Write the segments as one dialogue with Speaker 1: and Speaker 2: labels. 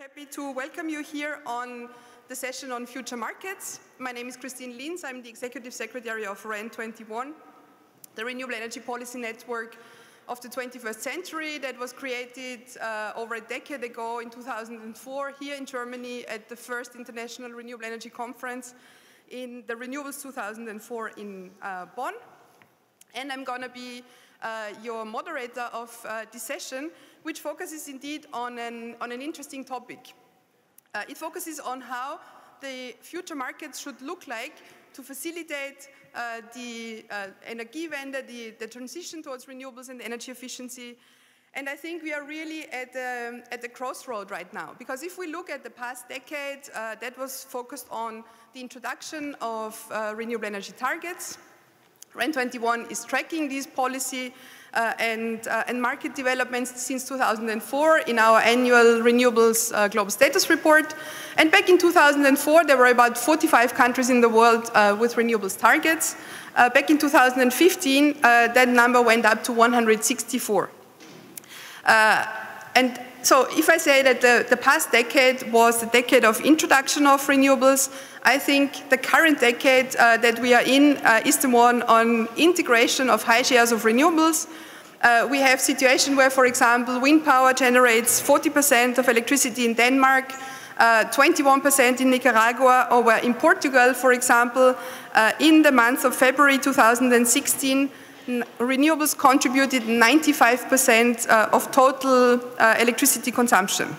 Speaker 1: happy to welcome you here on the session on future markets. My name is Christine Linz. I'm the Executive Secretary of REN21, the Renewable Energy Policy Network of the 21st century that was created over a decade ago in 2004 here in Germany at the first International Renewable Energy Conference in the Renewables 2004 in Bonn. And I'm going to be your moderator of this session, which focuses indeed on an interesting topic. It focuses on how the future markets should look like to facilitate the Energiewende, the transition towards renewables and energy efficiency. And I think we are really at the crossroad right now, because if we look at the past decade, that was focused on the introduction of renewable energy targets. REN21 is tracking this policy and market developments since 2004 in our annual Renewables Global Status Report. And back in 2004, there were about 45 countries in the world with renewables targets. Back in 2015, that number went up to 164. And so if I say that the past decade was the decade of introduction of renewables, I think the current decade that we are in is the one on integration of high shares of renewables. We have a situation where, for example, wind power generates 40% of electricity in Denmark, 21% in Nicaragua, or where in Portugal, for example, in the month of February 2016, renewables contributed 95% of total electricity consumption.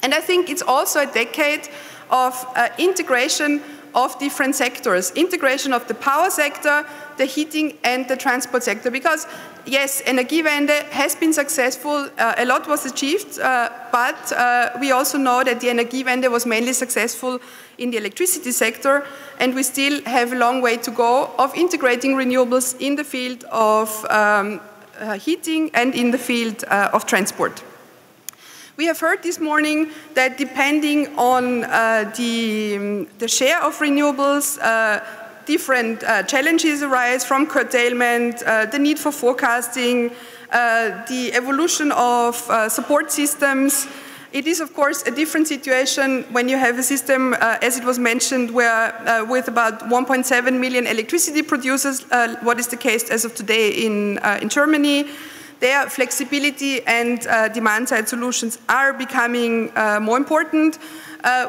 Speaker 1: And I think it's also a decade of integration of different sectors, integration of the power sector, the heating and the transport sector. Because yes, Energiewende has been successful, a lot was achieved, but we also know that the Energiewende was mainly successful in the electricity sector, and we still have a long way to go of integrating renewables in the field of heating and in the field of transport. We have heard this morning that depending on the share of renewables, different challenges arise from curtailment, the need for forecasting, the evolution of support systems. It is, of course, a different situation when you have a system, as it was mentioned, where with about 1.7 million electricity producers, what is the case as of today in Germany, their flexibility and demand-side solutions are becoming more important.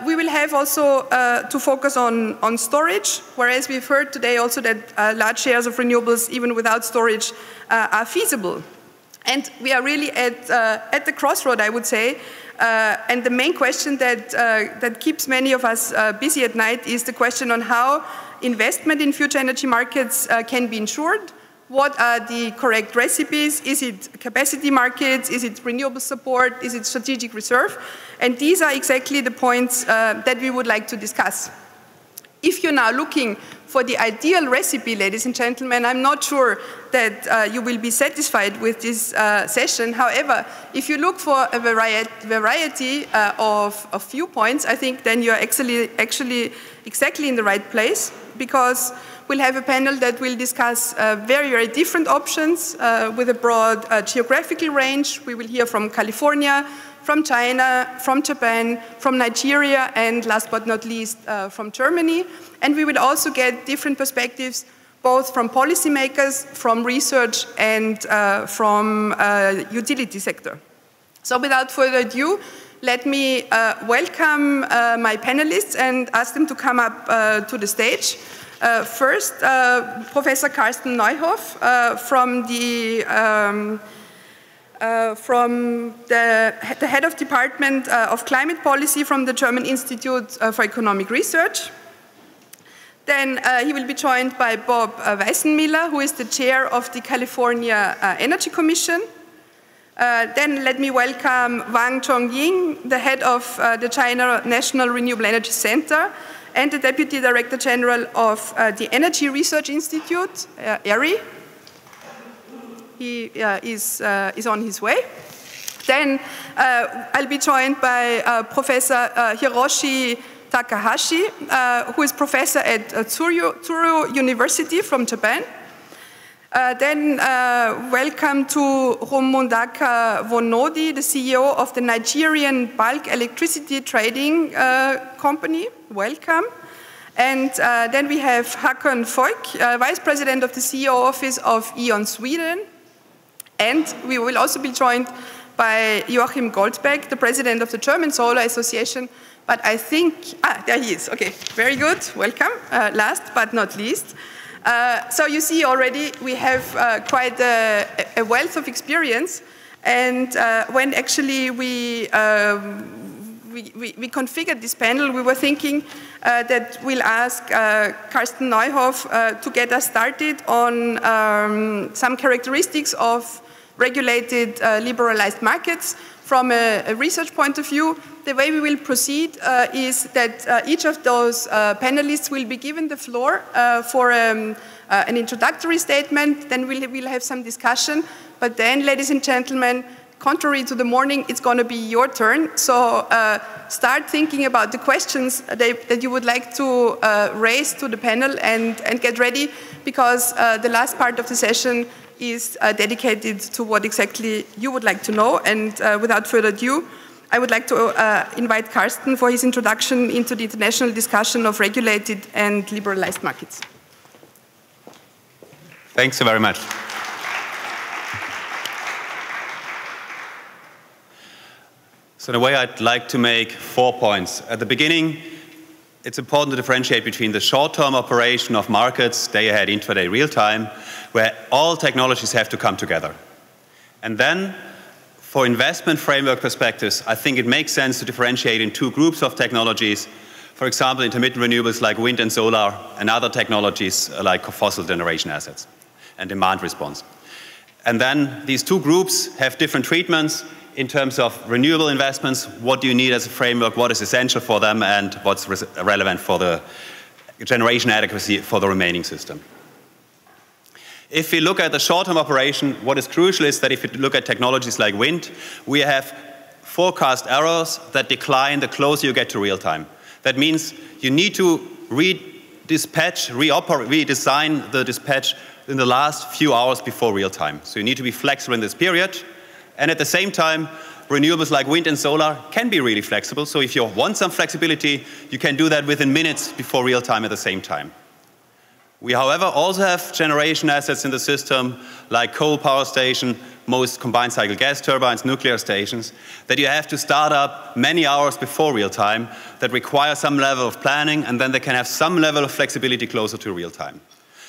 Speaker 1: We will have also to focus on storage, whereas we've heard today also that large shares of renewables, even without storage, are feasible. And we are really at the crossroad, I would say. And the main question that keeps many of us busy at night is the question on how investment in future energy markets can be ensured. What are the correct recipes? Is it capacity markets? Is it renewable support? Is it strategic reserve? And these are exactly the points that we would like to discuss. If you're now looking for the ideal recipe, ladies and gentlemen, I'm not sure that you will be satisfied with this session. However, if you look for a variety of viewpoints, I think then you're actually exactly in the right place, because we'll have a panel that will discuss very, very different options with a broad geographical range. We will hear from California, from China, from Japan, from Nigeria, and last but not least, from Germany. And we will also get different perspectives, both from policymakers, from research, and from utility sector. So without further ado, let me welcome my panelists and ask them to come up to the stage. First, Professor Carsten Neuhoff from the head of Department of Climate Policy from the German Institute for Economic Research. Then he will be joined by Bob Weissenmiller, who is the chair of the California Energy Commission. Then let me welcome Wang Chongying, the head of the China National Renewable Energy Center, and the Deputy Director General of the Energy Research Institute, ERI. He is on his way. Then I'll be joined by Professor Hiroshi Takahashi, who is professor at Tsuru University from Japan. Then welcome to Romundaka Vonodi, the CEO of the Nigerian bulk electricity trading company. Welcome. And then we have Håkon Voigt, Vice President of the CEO Office of E.ON Sweden. And we will also be joined by Joachim Goldbeck, the President of the German Solar Association. But I think, there he is. Okay, very good. Welcome. Last but not least. So you see already we have quite a wealth of experience, and when actually we configured this panel, we were thinking that we'll ask Carsten Neuhoff to get us started on some characteristics of regulated liberalized markets from a research point of view. The way we will proceed is that each of those panelists will be given the floor for an introductory statement, then we'll have some discussion, but then, ladies and gentlemen, contrary to the morning, it's going to be your turn. So start thinking about the questions that you would like to raise to the panel and get ready, because the last part of the session is dedicated to what exactly you would like to know. And without further ado, I would like to invite Carsten for his introduction into the international discussion of regulated and liberalized markets.
Speaker 2: Thanks so very much. So in a way, I'd like to make 4 points. At the beginning, it's important to differentiate between the short-term operation of markets, day-ahead, intraday, real-time, where all technologies have to come together. And then, for investment framework perspectives, I think it makes sense to differentiate in 2 groups of technologies. For example, intermittent renewables like wind and solar, and other technologies like fossil generation assets and demand response. And then these 2 groups have different treatments in terms of renewable investments. What do you need as a framework? What is essential for them? And what's relevant for the generation adequacy for the remaining system? If we look at the short-term operation, what is crucial is that if you look at technologies like wind, we have forecast errors that decline the closer you get to real-time. That means you need to redesign the dispatch in the last few hours before real-time. So you need to be flexible in this period. And at the same time, renewables like wind and solar can be really flexible. So if you want some flexibility, you can do that within minutes before real-time at the same time. We, however, also have generation assets in the system, like coal power station, most combined cycle gas turbines, nuclear stations, that you have to start up many hours before real-time, that require some level of planning, and then they can have some level of flexibility closer to real-time.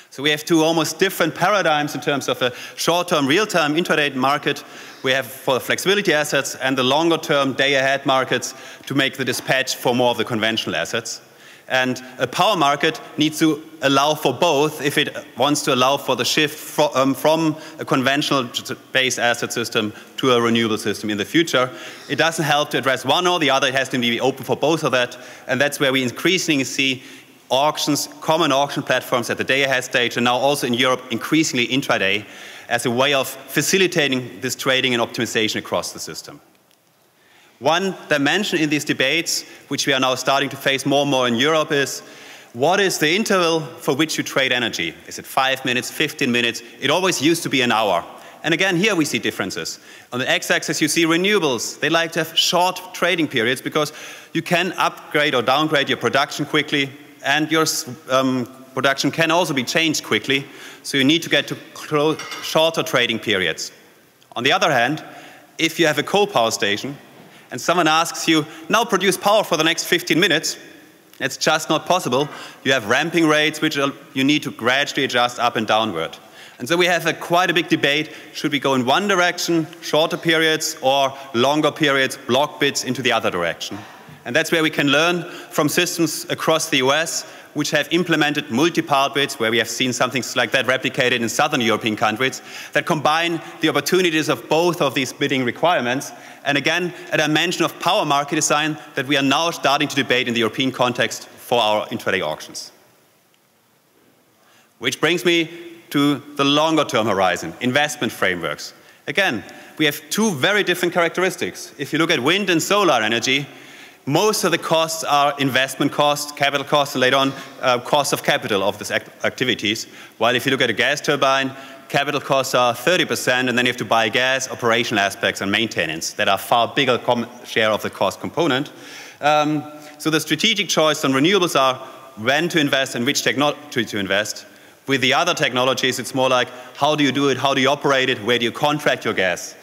Speaker 2: So we have 2 almost different paradigms in terms of a short-term, real-time, intraday market. We have for the flexibility assets and the longer-term, day-ahead markets to make the dispatch for more of the conventional assets. And a power market needs to allow for both if it wants to allow for the shift from a conventional-based asset system to a renewable system in the future. It doesn't help to address one or the other. It has to be open for both of that. And that's where we increasingly see auctions, common auction platforms at the day-ahead stage, and now also in Europe, increasingly intraday, as a way of facilitating this trading and optimization across the system. One dimension in these debates, which we are now starting to face more and more in Europe, is what is the interval for which you trade energy? Is it 5 minutes, 15 minutes? It always used to be an hour. And again, here we see differences. On the x-axis, you see renewables. They like to have short trading periods because you can upgrade or downgrade your production quickly, and your production can also be changed quickly. So you need to get to shorter trading periods. On the other hand, if you have a coal power station, and someone asks you, now produce power for the next 15 minutes, it's just not possible. You have ramping rates, which you need to gradually adjust up and downward. And so we have quite a big debate. Should we go in one direction, shorter periods, or longer periods, block bids into the other direction? And that's where we can learn from systems across the US, which have implemented multi-part bids, where we have seen something like that replicated in southern European countries, that combine the opportunities of both of these bidding requirements. And again, a dimension of power market design that we are now starting to debate in the European context for our intraday auctions. Which brings me to the longer-term horizon, investment frameworks. Again, we have 2 very different characteristics. If you look at wind and solar energy, most of the costs are investment costs, capital costs, and later on costs of capital of these activities. While if you look at a gas turbine, capital costs are 30%, and then you have to buy gas, operational aspects, and maintenance that are far bigger share of the cost component. So the strategic choice on renewables are when to invest and which technology to invest. With the other technologies, it's more like how do you do it, how do you operate it, where do you contract your gas.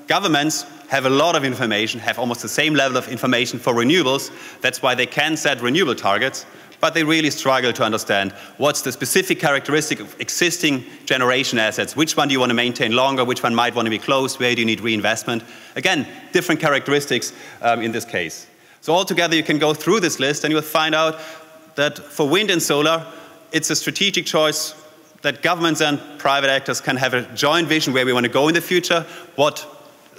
Speaker 2: Governments have a lot of information, have almost the same level of information for renewables. That's why they can set renewable targets, but they really struggle to understand what's the specific characteristic of existing generation assets. Which one do you want to maintain longer? Which one might want to be closed? Where do you need reinvestment? Again, different characteristics in this case. So altogether, you can go through this list and you'll find out that for wind and solar, it's a strategic choice that governments and private actors can have a joint vision where we want to go in the future, what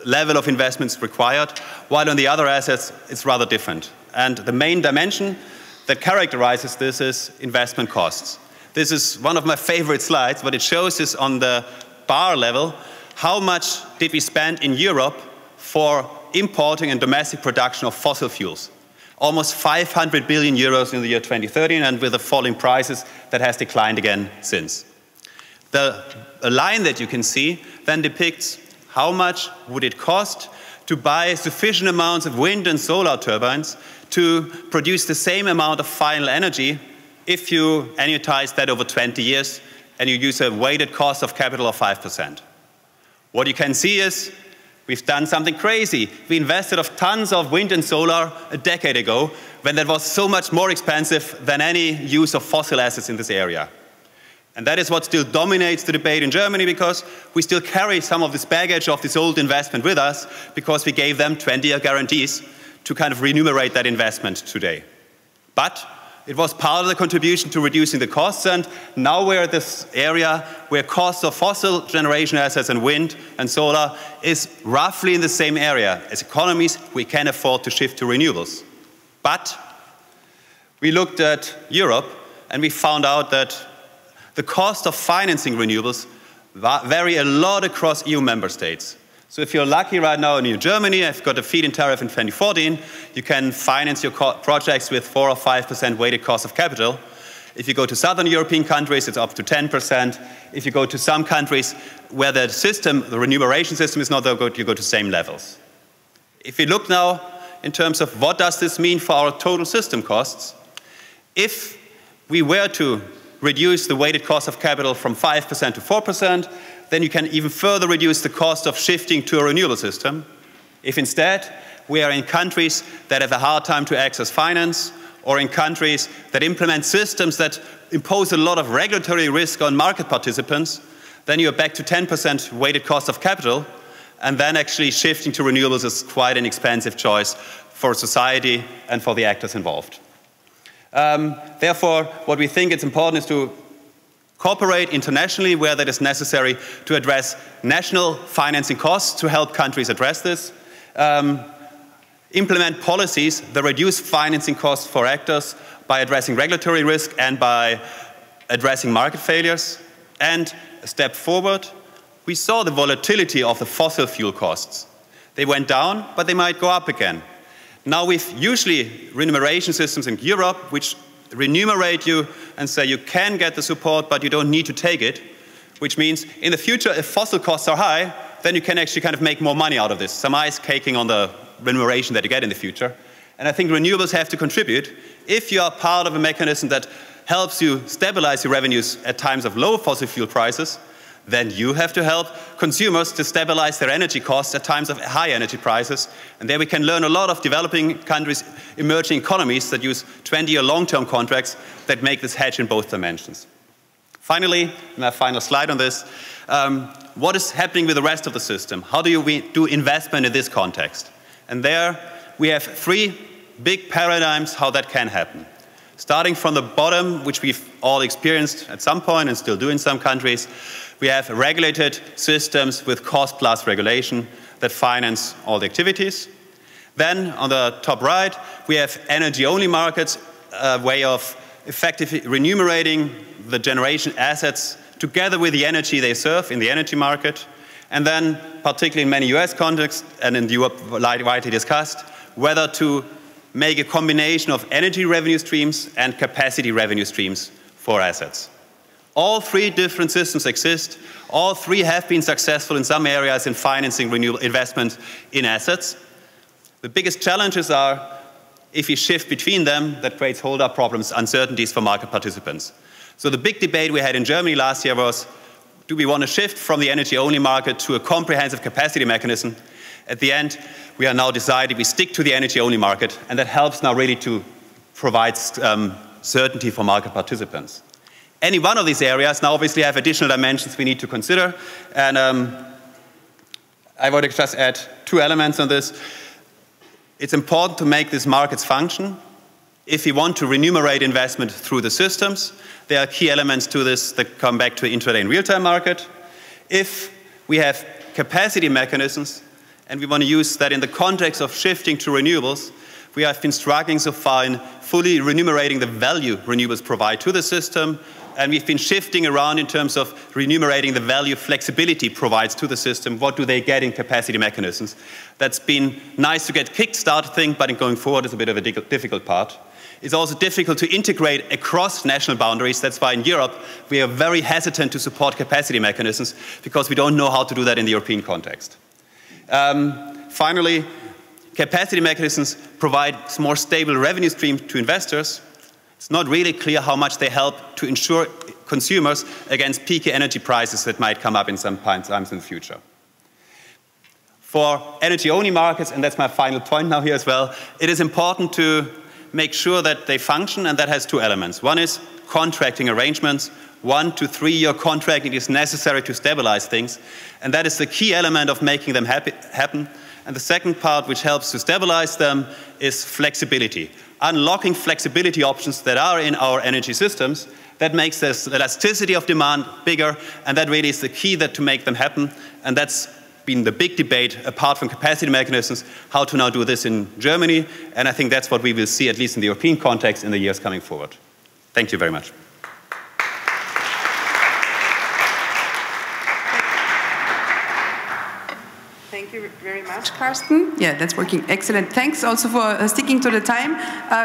Speaker 2: level of investment is required, while on the other assets, it's rather different. And the main dimension that characterizes this is investment costs. This is one of my favorite slides. What it shows is on the bar level, how much did we spend in Europe for importing and domestic production of fossil fuels? Almost 500 billion euros in the year 2013, and with the falling prices, that has declined again since. The line that you can see then depicts how much would it cost to buy sufficient amounts of wind and solar turbines to produce the same amount of final energy if you annuitize that over 20 years and you use a weighted cost of capital of 5%. What you can see is we've done something crazy. We invested of tons of wind and solar a decade ago when that was so much more expensive than any use of fossil assets in this area. And that is what still dominates the debate in Germany, because we still carry some of this baggage of this old investment with us because we gave them 20-year guarantees to kind of remunerate that investment today. But it was part of the contribution to reducing the costs, and now we're at this area where costs of fossil generation assets and wind and solar is roughly in the same area. As economies, we can afford to shift to renewables. But we looked at Europe and we found out that the cost of financing renewables vary a lot across EU member states. So if you're lucky right now in Germany, I've got a feed-in tariff in 2014, you can finance your projects with 4 or 5% weighted cost of capital. If you go to southern European countries, it's up to 10%. If you go to some countries where the system, the remuneration system is not that good, you go to same levels. If we look now in terms of what does this mean for our total system costs, if we were to reduce the weighted cost of capital from 5% to 4%, then you can even further reduce the cost of shifting to a renewable system. If instead we are in countries that have a hard time to access finance, or in countries that implement systems that impose a lot of regulatory risk on market participants, then you're back to 10% weighted cost of capital, and then actually shifting to renewables is quite an expensive choice for society and for the actors involved. Therefore, what we think is important is to cooperate internationally where that is necessary to address national financing costs to help countries address this. Implement policies that reduce financing costs for actors by addressing regulatory risk and by addressing market failures. And a step forward, we saw the volatility of the fossil fuel costs. They went down, but they might go up again. Now we've usually remuneration systems in Europe which remunerate you and say you can get the support, but you don't need to take it, which means in the future, if fossil costs are high, then you can actually kind of make more money out of this, some ice caking on the remuneration that you get in the future. And I think renewables have to contribute. If you are part of a mechanism that helps you stabilize your revenues at times of low fossil fuel prices, then you have to help consumers to stabilize their energy costs at times of high energy prices. And there we can learn a lot of developing countries, emerging economies that use 20-year long-term contracts that make this hedge in both dimensions. Finally, my final slide on this, what is happening with the rest of the system? How do we do investment in this context? And there we have 3 big paradigms how that can happen. Starting from the bottom, which we've all experienced at some point and still do in some countries, we have regulated systems with cost-plus regulation that finance all the activities. Then, on the top right, we have energy-only markets, a way of effectively remunerating the generation assets together with the energy they serve in the energy market. And then, particularly in many US contexts, and in Europe widely discussed, whether to make a combination of energy revenue streams and capacity revenue streams for assets. All three different systems exist. All three have been successful in some areas in financing renewable investment in assets. The biggest challenges are if you shift between them, that creates hold-up problems, uncertainties for market participants. So the big debate we had in Germany last year was, do we want to shift from the energy-only market to a comprehensive capacity mechanism? At the end, we are now decided we stick to the energy-only market, and that helps now really to provide certainty for market participants. Any one of these areas now obviously have additional dimensions we need to consider, and I want to just add two elements on this. It's important to make these markets function. If we want to remunerate investment through the systems, there are key elements to this that come back to intraday and real-time market. If we have capacity mechanisms, and we want to use that in the context of shifting to renewables, we have been struggling so far in fully remunerating the value renewables provide to the system, and we've been shifting around in terms of remunerating the value flexibility provides to the system. What do they get in capacity mechanisms? That's been nice to get kick-start thing, but in going forward is a bit of a difficult part. It's also difficult to integrate across national boundaries. That's why in Europe we are very hesitant to support capacity mechanisms because we don't know how to do that in the European context. Finally, capacity mechanisms provide more stable revenue stream to investors. It's not really clear how much they help to insure consumers against peaky energy prices that might come up in some times in the future. For energy-only markets, and that's my final point now here as well, it is important to make sure that they function, and that has two elements. One is contracting arrangements. 1 to 3 year contracting is necessary to stabilize things, and that is the key element of making them happen. And the second part, which helps to stabilize them, is flexibility. Unlocking flexibility options that are in our energy systems, that makes the elasticity of demand bigger, and that really is the key to make them happen. And that's been the big debate, apart from capacity mechanisms, how to now do this in Germany. And I think that's what we will see, at least in the European context, in the years coming forward. Thank you very much.
Speaker 1: Thank you very much, Carsten. Yeah, that's working excellent. Thanks also for sticking to the time.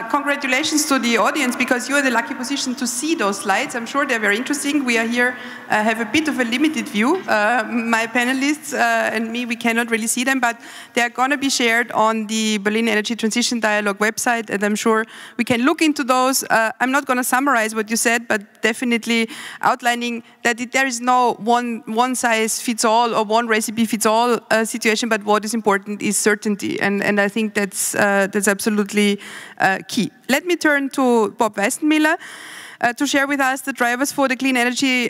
Speaker 1: Congratulations to the audience, because you are in the lucky position to see those slides. I'm sure they're very interesting. We are here, have a bit of a limited view. My panelists and me, we cannot really see them, but they're going to be shared on the Berlin Energy Transition Dialogue website, and I'm sure we can look into those. I'm not going to summarize what you said, but definitely outlining that there is no one size fits all or one recipe fits all situation, but what is important is certainty, and I think that's absolutely key. Let me turn to Bob Weistenmiller to share with us the drivers for the clean energy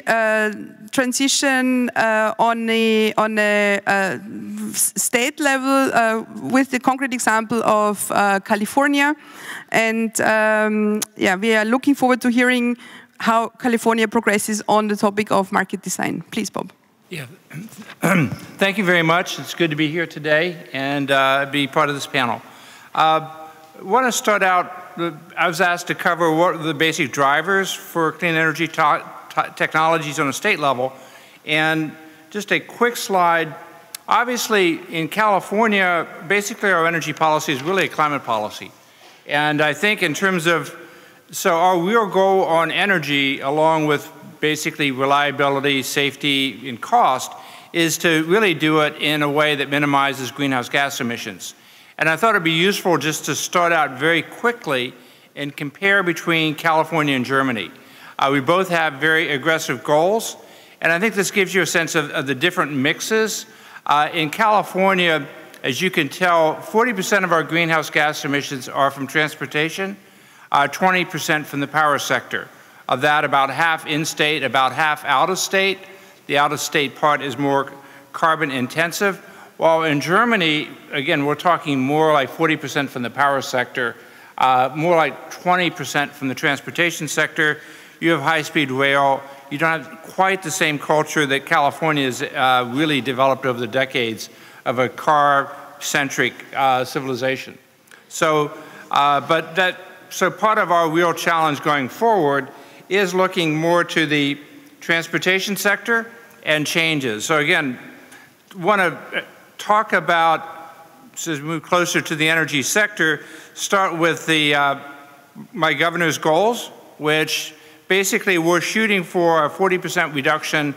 Speaker 1: transition on a state level, with the concrete example of California, and yeah, we are looking forward to hearing how California progresses on the topic of market design. Please, Bob.
Speaker 3: Yeah, thank you very much. It's good to be here today and be part of this panel. I want to start out, I was asked to cover what are the basic drivers for clean energy technologies on a state level. And just a quick slide. Obviously, in California, basically our energy policy is really a climate policy. And I think in terms of, so our real goal on energy, along with basically reliability, safety, and cost, is to really do it in a way that minimizes greenhouse gas emissions. And I thought it'd be useful just to start out very quickly and compare between California and Germany. We both have very aggressive goals, and I think this gives you a sense of the different mixes. In California, as you can tell, 40% of our greenhouse gas emissions are from transportation, 20% from the power sector. Of that, about half in-state, about half out-of-state. The out-of-state part is more carbon intensive. While in Germany, again, we're talking more like 40% from the power sector, more like 20% from the transportation sector. You have high-speed rail. You don't have quite the same culture that California has really developed over the decades of a car-centric civilization. So, so part of our real challenge going forward is looking more to the transportation sector and changes. So again, want to talk about, as we move closer to the energy sector, start with the my governor's goals, which basically we're shooting for a 40% reduction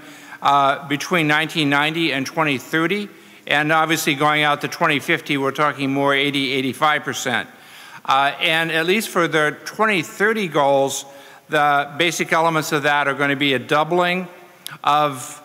Speaker 3: between 1990 and 2030. And obviously going out to 2050, we're talking more 80, 85%. And at least for the 2030 goals, the basic elements of that are going to be a doubling of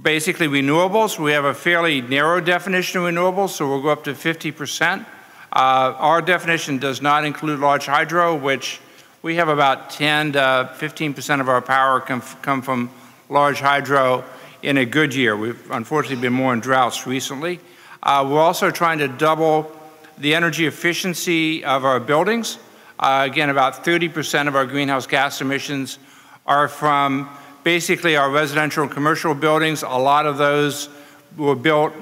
Speaker 3: basically renewables. We have a fairly narrow definition of renewables, so we'll go up to 50%. Our definition does not include large hydro, which we have about 10 to 15% of our power come from large hydro in a good year. We've unfortunately been more in droughts recently. We're also trying to double the energy efficiency of our buildings. Again, about 30% of our greenhouse gas emissions are from basically our residential and commercial buildings. A lot of those were built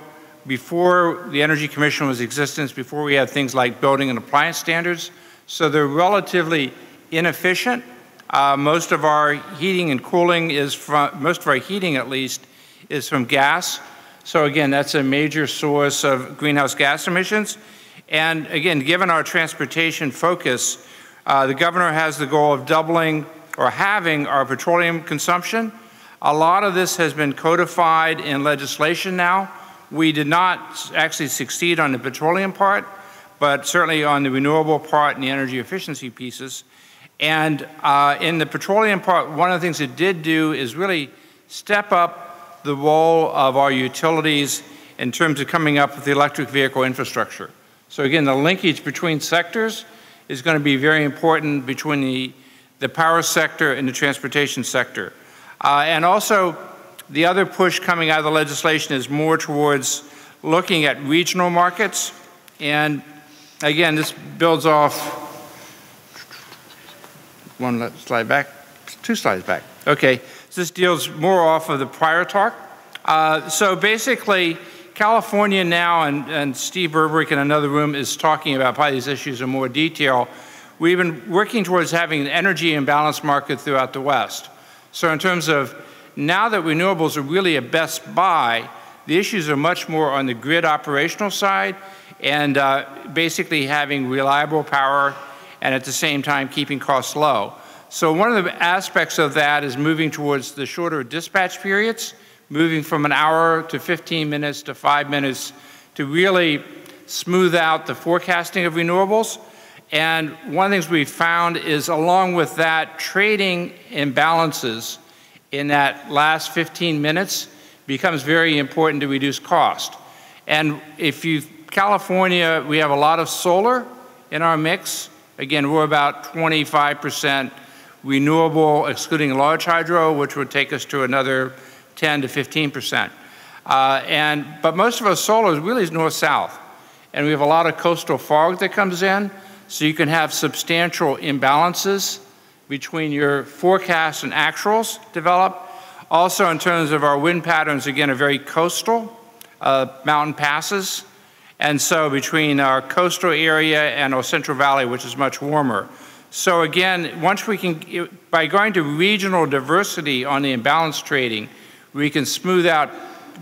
Speaker 3: before the Energy Commission was in existence, before we had things like building and appliance standards. So they're relatively inefficient. Most of our heating and cooling is from, most of our heating at least, is from gas. So again, that's a major source of greenhouse gas emissions. And again, given our transportation focus, the governor has the goal of doubling or halving our petroleum consumption. A lot of this has been codified in legislation now. We did not actually succeed on the petroleum part, but certainly on the renewable part and the energy efficiency pieces. And in the petroleum part, one of the things it did do is really step up the role of our utilities in terms of coming up with the electric vehicle infrastructure. So again, the linkage between sectors is going to be very important between the power sector and the transportation sector. And also, the other push coming out of the legislation is more towards looking at regional markets. And again, this builds off one slide back, 2 slides back. Okay, so this deals more off of the prior talk. So basically, California now, and Steve Berberich in another room is talking about probably these issues in more detail. We've been working towards having an energy imbalance market throughout the West. So in terms of now that renewables are really a best buy, the issues are much more on the grid operational side and basically having reliable power and at the same time keeping costs low. So one of the aspects of that is moving towards the shorter dispatch periods, moving from an hour to 15 minutes to 5 minutes to really smooth out the forecasting of renewables. And one of the things we found is along with that, trading imbalances in that last 15 minutes becomes very important to reduce cost. And if you, California, we have a lot of solar in our mix. Again, we're about 25% renewable, excluding large hydro, which would take us to another 10 to 15%. But most of our solar really is north-south. And we have a lot of coastal fog that comes in, so you can have substantial imbalances between your forecasts and actuals develop. Also, in terms of our wind patterns, again, are very coastal, mountain passes. And so between our coastal area and our Central Valley, which is much warmer. So again, once we can, by going to regional diversity on the imbalance trading, we can smooth out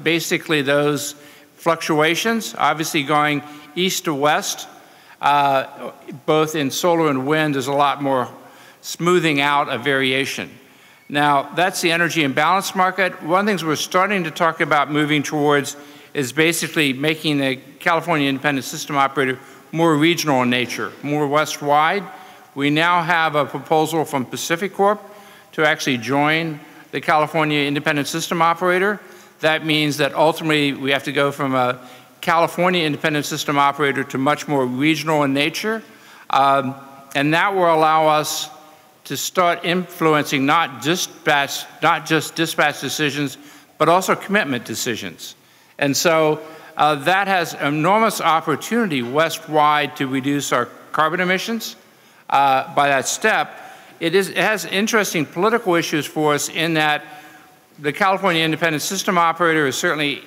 Speaker 3: basically those fluctuations. Obviously going east to west, both in solar and wind, there's a lot more smoothing out of variation. Now, that's the energy imbalance market. One of the things we're starting to talk about moving towards is basically making the California Independent System Operator more regional in nature, more west-wide. We now have a proposal from Pacific Corp to actually join the California Independent System Operator. That means that ultimately we have to go from a California Independent System Operator to much more regional in nature. And that will allow us to start influencing not just dispatch decisions, but also commitment decisions. And so that has enormous opportunity west-wide to reduce our carbon emissions. By that step, it has interesting political issues for us in that the California Independent System Operator is certainly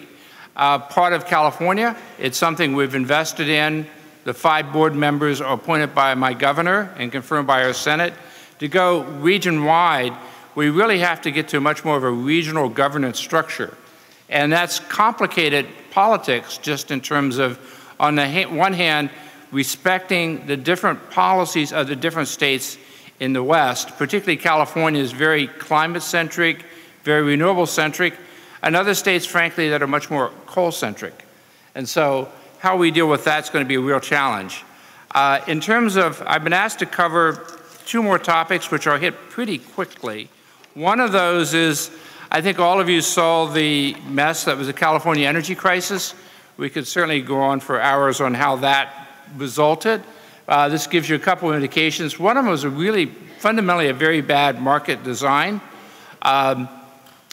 Speaker 3: part of California. It's something we've invested in. The 5 board members are appointed by my governor and confirmed by our Senate. To go region-wide, we really have to get to much more of a regional governance structure. And that's complicated politics just in terms of, on the one hand, respecting the different policies of the different states in the West, particularly California, is very climate-centric, very renewable-centric, and other states, frankly, that are much more coal-centric. And so how we deal with that's going to be a real challenge. In terms of, I've been asked to cover 2 more topics, which are hit pretty quickly. One of those is, I think all of you saw the mess that was the California energy crisis. We could certainly go on for hours on how that resulted. This gives you a couple of indications. One of them was fundamentally a very bad market design.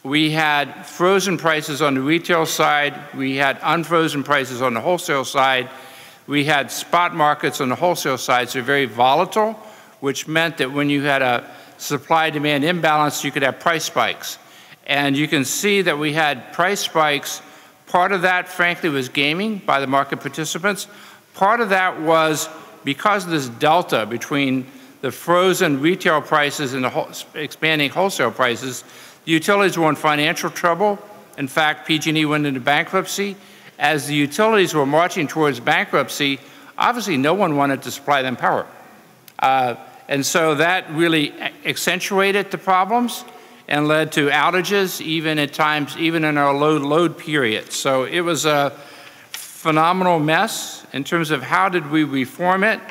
Speaker 3: We had frozen prices on the retail side. We had unfrozen prices on the wholesale side. We had spot markets on the wholesale side, so very volatile, which meant that when you had a supply-demand imbalance, you could have price spikes. And you can see that we had price spikes. Part of that, frankly, was gaming by the market participants. Part of that was because of this delta between the frozen retail prices and the expanding wholesale prices. The utilities were in financial trouble. In fact, PG&E went into bankruptcy. As the utilities were marching towards bankruptcy, obviously no one wanted to supply them power. And so that really accentuated the problems and led to outages, even at times, even in our load period. So it was a phenomenal mess in terms of how did we reform it.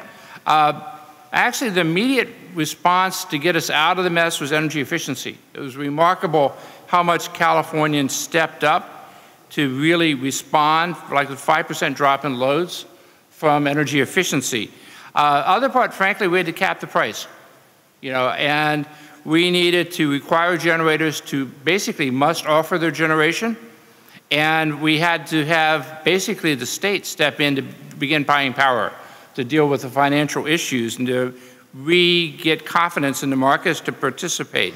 Speaker 3: Actually, the immediate response to get us out of the mess was energy efficiency. It was remarkable how much Californians stepped up to really respond, like a 5% drop in loads from energy efficiency. Other part, frankly, we had to cap the price, and we needed to require generators to basically must offer their generation, and we had to have basically the state step in to begin buying power to deal with the financial issues and to re-get confidence in the markets to participate.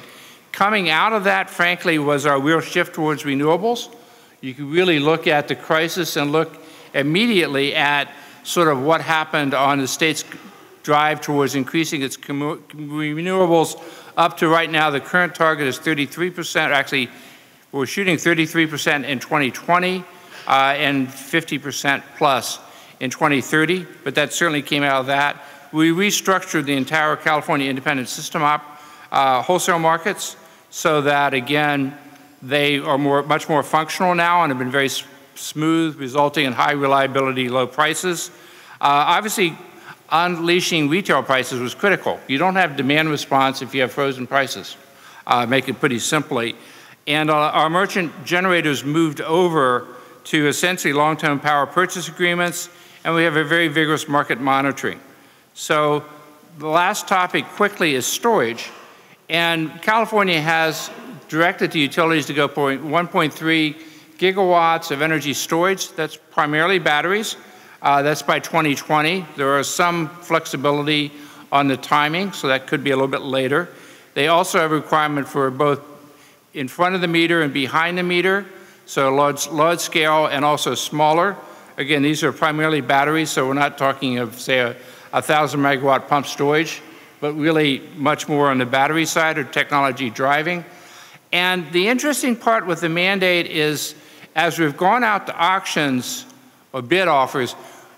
Speaker 3: Coming out of that, frankly, was our real shift towards renewables. You can really look at the crisis and look immediately at sort of what happened on the state's drive towards increasing its renewables up to right now. The current target is 33%. Actually, we're shooting 33% in 2020 and 50% plus in 2030, but that certainly came out of that. We restructured the entire California independent system wholesale markets so that, again, they are much more functional now and have been very smooth, resulting in high reliability, low prices. Obviously, unleashing retail prices was critical. You don't have demand response if you have frozen prices. Make it pretty simply. And our merchant generators moved over to essentially long-term power purchase agreements, and we have a very vigorous market monitoring. So the last topic quickly is storage. And California has directed the utilities to go for 1.3 gigawatts of energy storage. That's primarily batteries. That's by 2020. There is some flexibility on the timing, so that could be a little bit later. They also have a requirement for both in front of the meter and behind the meter, so large scale and also smaller. Again, these are primarily batteries, so we're not talking of, say, a 1,000 megawatt pump storage, but really much more on the battery side or technology driving. And the interesting part with the mandate is, as we've gone out to auctions or bid offers,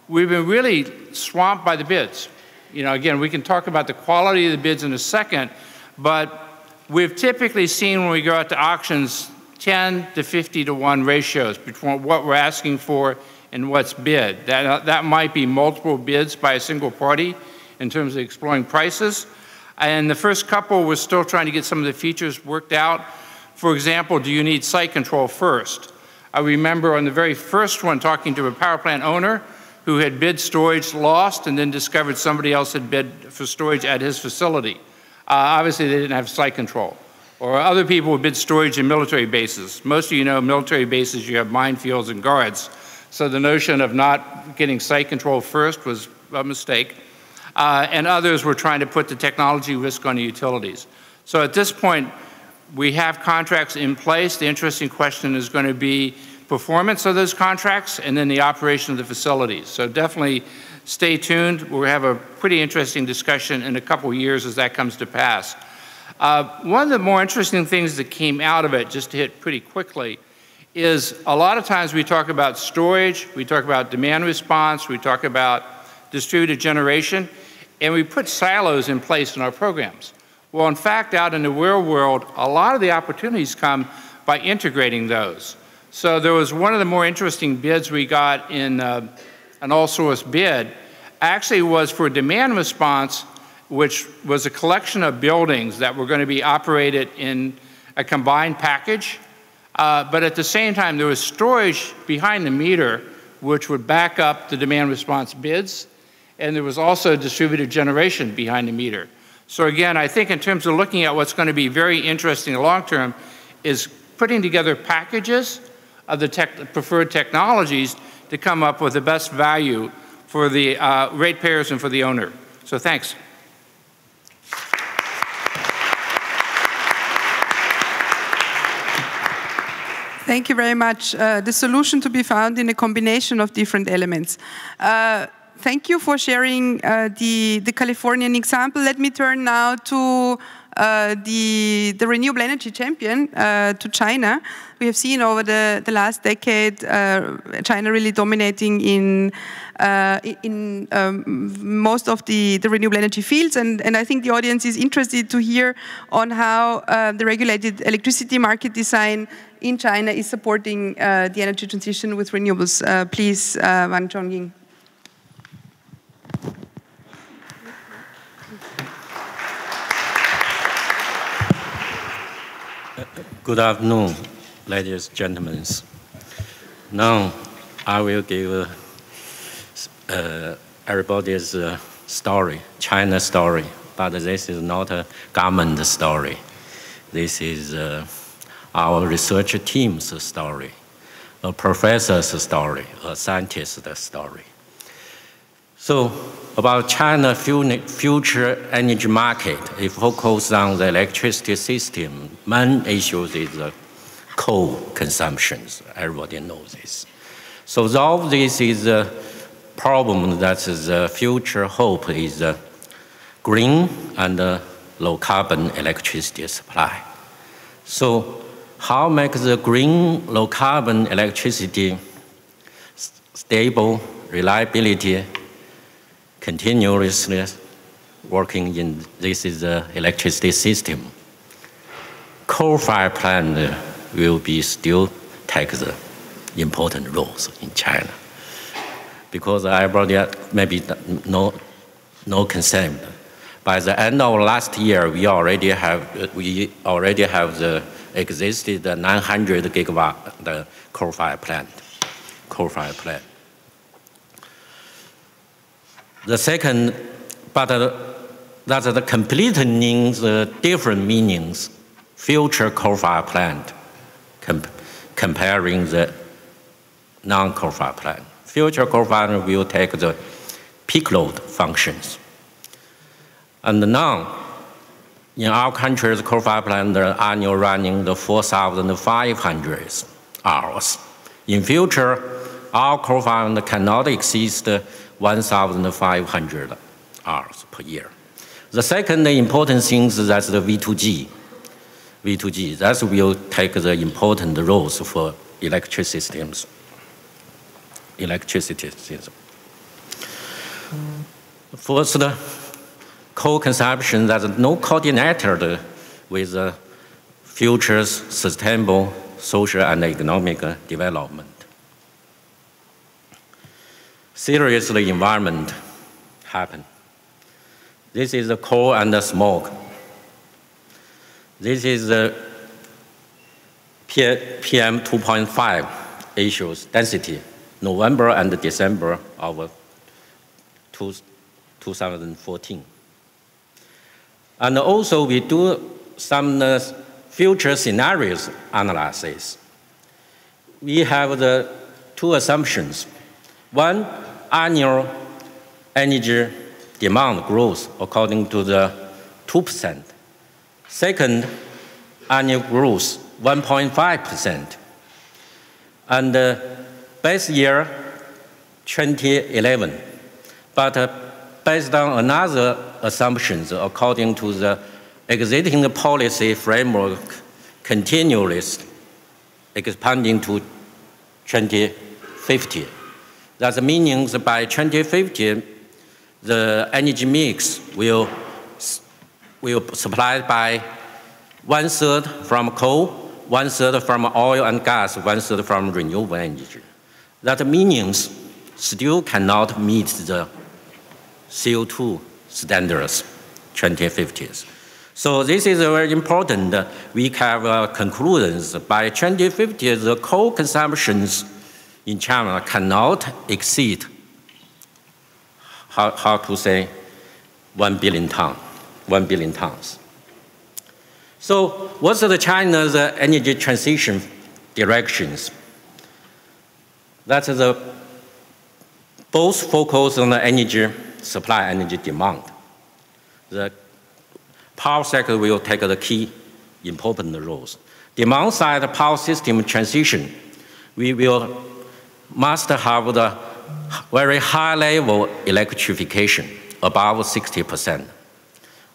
Speaker 3: we've been really swamped by the bids. Again, we can talk about the quality of the bids in a second, but we've typically seen when we go out to auctions 10 to 50 to 1 ratios between what we're asking for and what's bid. That might be multiple bids by a single party in terms of exploring prices. And the first couple, we're still trying to get some of the features worked out. For example, do you need site control first? I remember on the very first one talking to a power plant owner who had bid storage, lost, and then discovered somebody else had bid for storage at his facility. Obviously, they didn't have site control. Or other people would bid storage in military bases. Most of you know military bases, you have minefields and guards. So the notion of not getting site control first was a mistake. And others were trying to put the technology risk on the utilities. So at this point, we have contracts in place. The interesting question is going to be performance of those contracts and then the operation of the facilities. So definitely stay tuned. We'll have a pretty interesting discussion in a couple of years as that comes to pass. One of the more interesting things that came out of it, just to hit pretty quickly, is a lot of times we talk about storage, we talk about demand response, we talk about distributed generation, and we put silos in place in our programs. Well, in fact, out in the real world, a lot of the opportunities come by integrating those. So there was one of the more interesting bids we got in an all-source bid, actually was for Demamd Response, which was a collection of buildings that were going to be operated in a combined package. But at the same time, there was storage behind the meter, which would back up the Demamd Response bids. And there was also distributed generation behind the meter. So again, I think in terms of looking at what's going to be very interesting long term is putting together packages of the preferred technologies to come up with the best value for the ratepayers and for the owner. So thanks.
Speaker 1: Thank you very much. The solution to be found in a combination of different elements. Thank you for sharing the Californian example. Let me turn now to the renewable energy champion, to China. We have seen over the last decade China really dominating in most of the renewable energy fields, and I think the audience is interested to hear on how the regulated electricity market design in China is supporting the energy transition with renewables. Please, Wang Chongying.
Speaker 4: Good afternoon, ladies and gentlemen. Now, I will give everybody's story, China story, but this is not a government story. This is our research team's story, a professor's story, a scientist's story. So, about China's future energy market, it focuses on the electricity system. Main issue is the coal consumption. Everybody knows this. So all this is a problem that the future hope is green and low carbon electricity supply. So how make the green low carbon electricity stable, reliability, continuously working in this is the electricity system. Coal-fired plant will be still take the important roles in China, because everybody maybe no concern. By the end of last year, we already have the existed 900 gigawatt the coal-fired plant. The second, but that's the complete means different meanings. Future coal-fired plant comparing the non-coal-fired plant. Future coal-fired will take the peak load functions. And now, in our country's coal-fired plant, the annual running the 4,500 hours. In future, our coal-fired cannot exceed 1,500 hours per year. The second important thing is that the V2G. V2G, that will take the important roles for electricity systems. First, coal consumption, there's no coordinator with the future's sustainable social and economic development. Seriously, environment happen. This is the coal and the smoke. This is the PM 2.5 issues density, November and December of 2014. And also we do some future scenarios analysis. We have the two assumptions. One, annual energy demand growth according to the 2%. Second, annual growth 1.5%. And base year 2011. But based on another assumptions according to the existing policy framework continuously expanding to 2050. That means by 2050, the energy mix will supplied by 1/3 from coal, 1/3 from oil and gas, 1/3 from renewable energy. That means still cannot meet the CO2 standards 2050s. So this is very important. We have conclusions. By 2050, the coal consumptions in China cannot exceed, how to say, 1 billion tons. So what's the China's energy transition directions? That's both focus on the energy supply, energy demand. The power sector will take the key important roles. Demand side power system transition, we must have the very high level electrification, above 60%,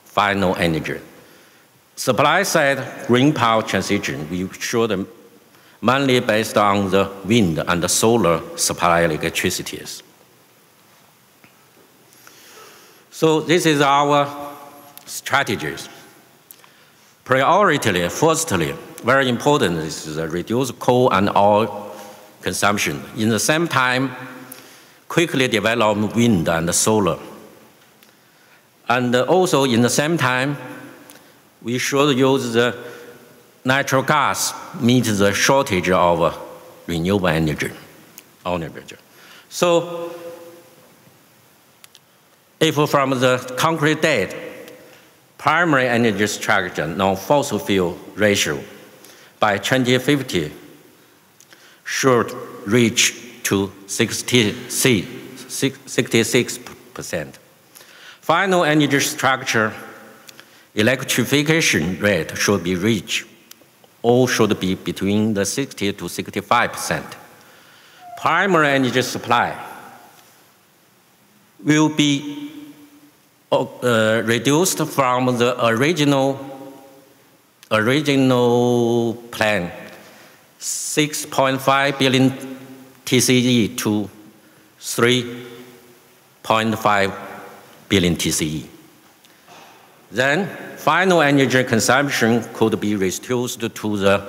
Speaker 4: final energy. Supply side green power transition, we should mainly based on the wind and the solar supply electricities. So this is our strategies. Priority, firstly, very important is reduce coal and oil consumption. In the same time, quickly develop wind and solar. And also in the same time, we should use the natural gas meet the shortage of renewable energy. So if from the concrete data, primary energy structure, non-fossil fuel ratio by 2050 should reach to 66%. Final energy structure electrification rate should be reached, or should be between the 60 to 65%. Primary energy supply will be reduced from the original plan, 6.5 billion TCE to 3.5 billion TCE. Then final energy consumption could be reduced to the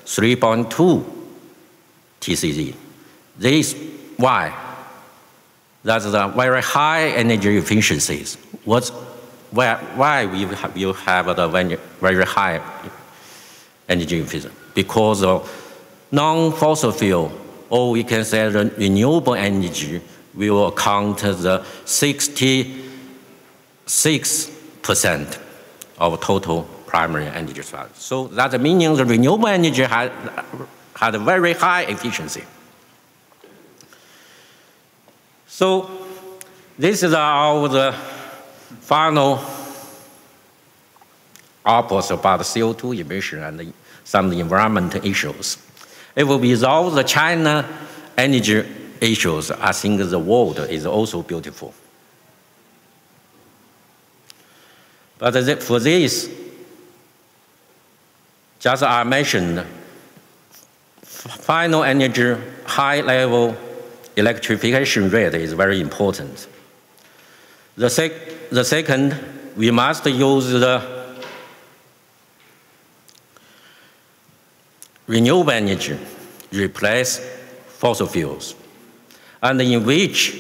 Speaker 4: 3.2 TCE. This is why? That's the very high energy efficiencies. Why we have the very high energy efficiency? Because of non-fossil fuel, or we can say the renewable energy will account the 66% of total primary energy supply. So that means the renewable energy had a very high efficiency. So this is our final outputs about CO2 emission and some environmental issues. If we resolve the China energy issues, I think the world is also beautiful. But for this, just I mentioned, final energy high level electrification rate is very important. The second, we must use the renewable energy, replace fossil fuels, and in which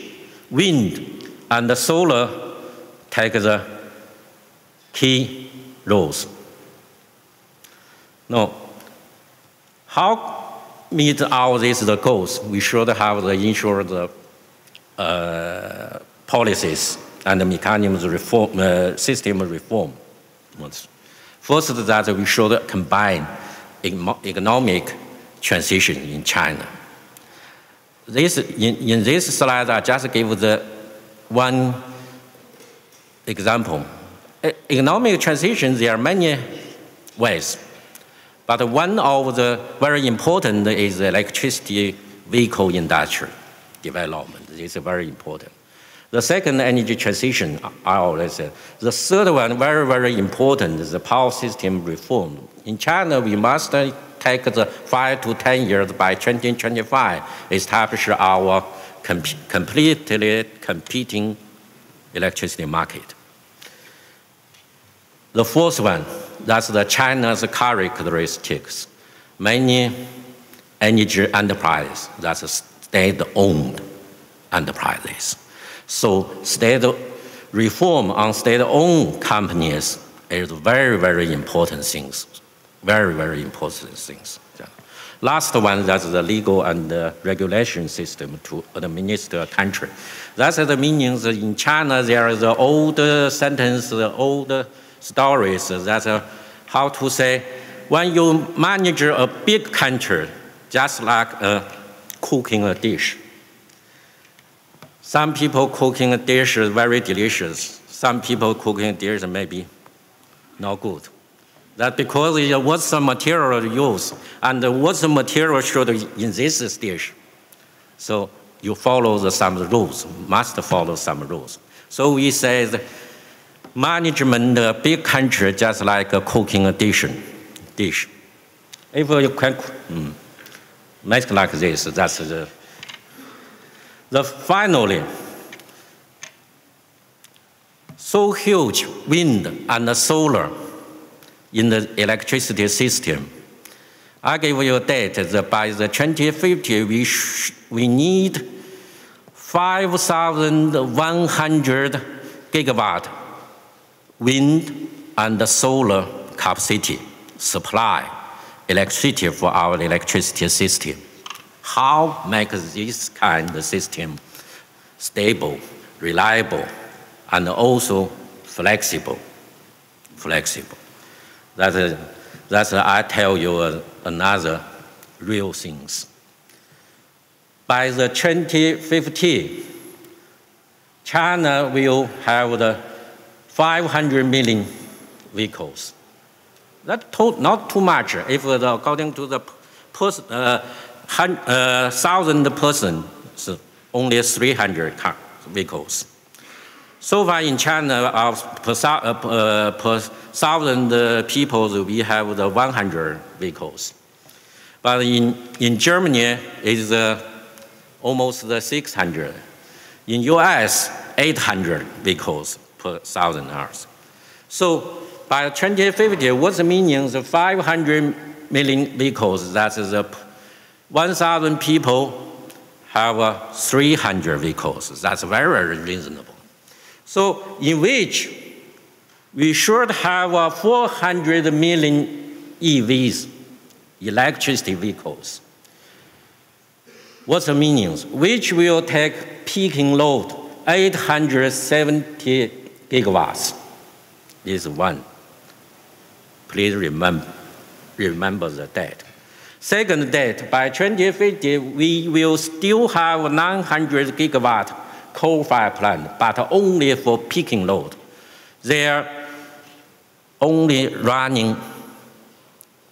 Speaker 4: wind and solar take the key roles. Now, how meet all these goals? We should have ensure the policies and the mechanisms reform, system reform. First, that we should combine economic transition in China. In this slide, I just gave the one example. Economic transition, there are many ways, but one of the very important is the electricity vehicle industry development. This is very important. The second, energy transition, I already said. The third one, very, very important, is the power system reform. In China, we must take the 5 to 10 years by 2025, establish our completely competing electricity market. The fourth one, that's the China's characteristics. Many energy enterprises, that's state-owned enterprises. So state reform on state-owned companies is very, very important things. Very, very important things. Yeah. Last one, that's the legal and regulation system to administer a country. That's the meaning that in China there is an old sentence, old stories that how to say, when you manage a big country, just like cooking a dish. Some people cooking a dish is very delicious. Some people cooking a dish maybe not good. That's because what's the material used and what's the material should in this dish. So you follow some rules, must follow some rules. So we say that management a big country just like cooking a dish. If you can make like this, that's the finally, so huge wind and solar in the electricity system. I give you a data that by the 2050, we need 5,100 gigawatt wind and solar capacity supply electricity for our electricity system. How make this kind of system stable, reliable, and also flexible? That's I tell you another real things. By the 2050, China will have the 500 million vehicles. That's not too much. If according to the 1,000 persons, only 300 vehicles. So far in China, per 1,000 people, we have the 100 vehicles. But in Germany, it's almost 600. In US, 800 vehicles per 1,000 hours. So by 2050, what's the meaning of 500 million vehicles? That is 1,000 people have 300 vehicles. That's very, very reasonable. So in which we should have 400 million EVs, electricity vehicles. What's the meaning? Which will take peaking load 870 gigawatts. This is one. Please remember the date. Second date, by 2050, we will still have 900 gigawatt coal-fired plant, but only for peaking load. They're only running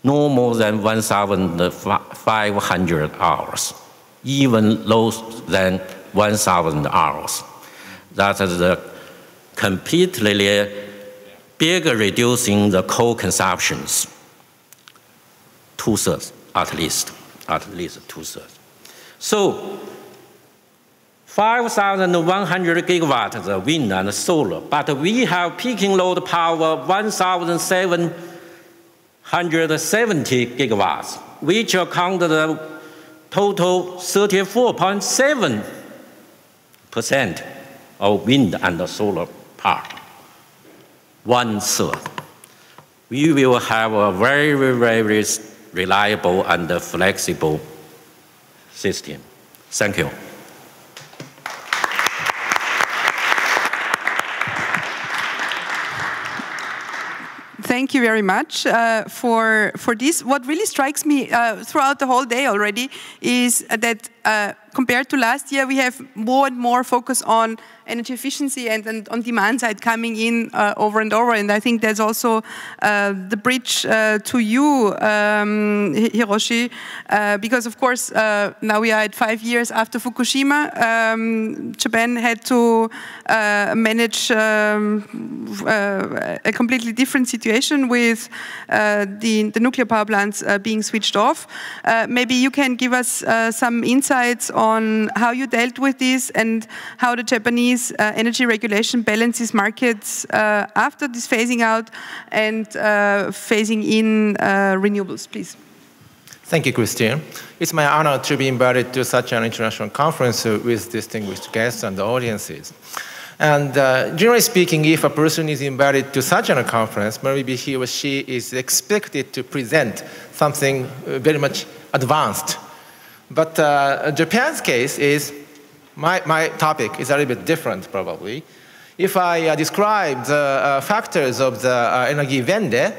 Speaker 4: no more than 1,500 hours, even less than 1,000 hours. That is completely big reducing the coal consumptions, 2/3 at least 2/3. So 5,100 gigawatts the wind and solar, but we have peaking load power 1,770 gigawatts, which account the total 34.7% of wind and solar power. 1/3. We will have a very, very reliable and flexible system. Thank you.
Speaker 1: Thank you very much for this. What really strikes me throughout the whole day already is that compared to last year, we have more and more focus on energy efficiency and on demand side coming in over and over. And I think there's also the bridge to you, Hiroshi, because of course now we are at 5 years after Fukushima. Japan had to manage a completely different situation with the nuclear power plants being switched off. Maybe you can give us some insight insights on how you dealt with this and how the Japanese energy regulation balances markets after this phasing out and phasing in renewables, please.
Speaker 5: Thank you, Christine. It's my honor to be invited to such an international conference with distinguished guests and audiences. And generally speaking, if a person is invited to such a conference, maybe he or she is expected to present something very much advanced. But Japan's case is, my topic is a little bit different, probably. If I describe the factors of the energy Wende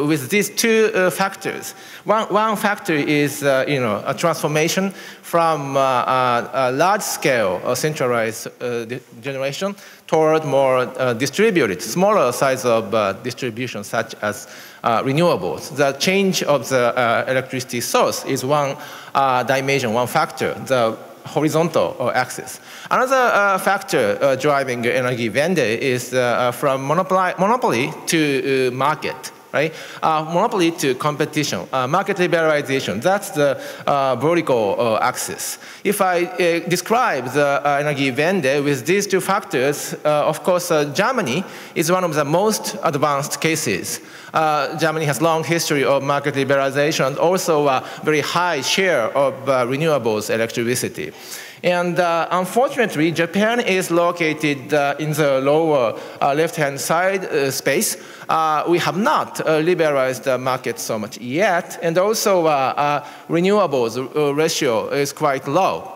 Speaker 5: with these two factors, one factor is a transformation from a large-scale centralized generation toward more distributed, smaller size of distribution, such as renewables. The change of the electricity source is one dimension, one factor, the horizontal axis. Another factor driving energy Wende is from monopoly to market, right? Monopoly to competition, market liberalization. That's the vertical axis. If I describe the energy Wende with these two factors, of course, Germany is one of the most advanced cases. Germany has a long history of market liberalization and also a very high share of renewables electricity. And unfortunately, Japan is located in the lower left-hand side space. We have not liberalized the market so much yet, and also renewables ratio is quite low.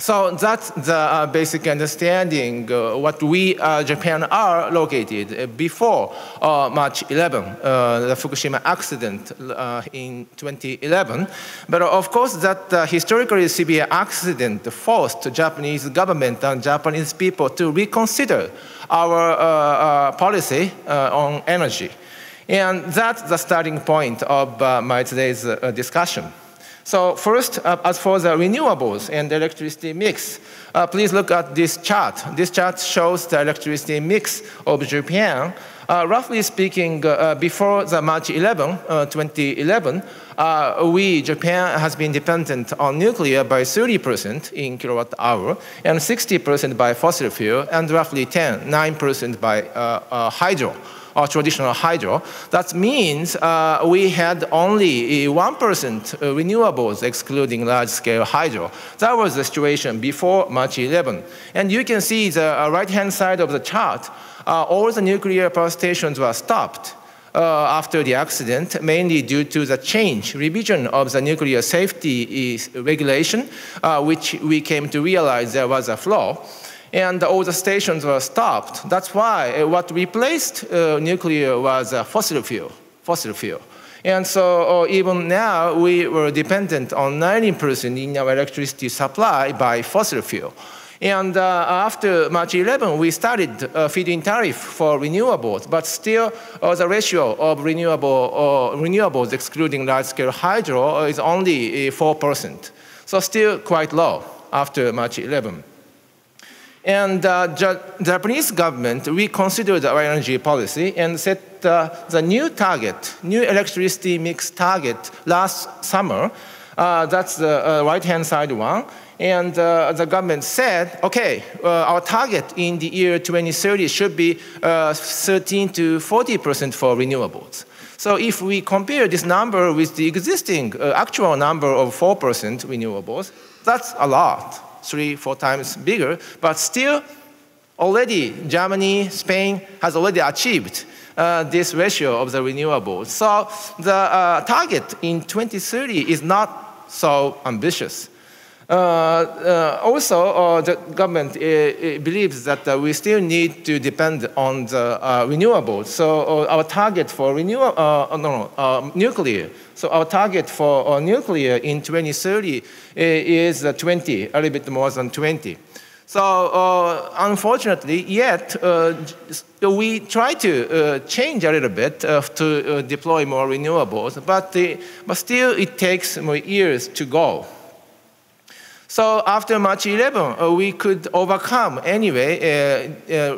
Speaker 5: So that's the basic understanding what we, Japan, are located before March 11, the Fukushima accident in 2011. But of course, that historically severe accident forced the Japanese government and Japanese people to reconsider our policy on energy. And that's the starting point of my today's discussion. So first, as for the renewables and the electricity mix, please look at this chart. This chart shows the electricity mix of Japan. Roughly speaking, before the March 11, 2011, Japan has been dependent on nuclear by 30% in kilowatt hour, and 60% by fossil fuel, and roughly 9% by hydro. Or traditional hydro. That means we had only 1% renewables excluding large-scale hydro. That was the situation before March 11. And you can see the right-hand side of the chart, all the nuclear power stations were stopped after the accident, mainly due to the revision of the nuclear safety regulation, which we came to realize there was a flaw. And all the stations were stopped. That's why what replaced nuclear was fossil fuel. And so even now, we were dependent on 90% in our electricity supply by fossil fuel. And after March 11, we started feed-in tariff for renewables, but still the ratio of renewables excluding large-scale hydro is only 4%. So still quite low after March 11. And the Japanese government reconsidered our energy policy and set the new electricity mix target last summer. That's the right-hand side one. And the government said, okay, our target in the year 2030 should be 13 to 40% for renewables. So if we compare this number with the existing actual number of 4% renewables, that's a lot. 3-4 times bigger, but still already Germany, Spain has already achieved this ratio of the renewables. So the target in 2030 is not so ambitious. Also, the government believes that we still need to depend on the renewables. So our target for nuclear. So our target for nuclear in 2030 is 20, a little bit more than 20. So unfortunately, yet we try to change a little bit to deploy more renewables, but still it takes more years to go. So after March 11, we could overcome anyway,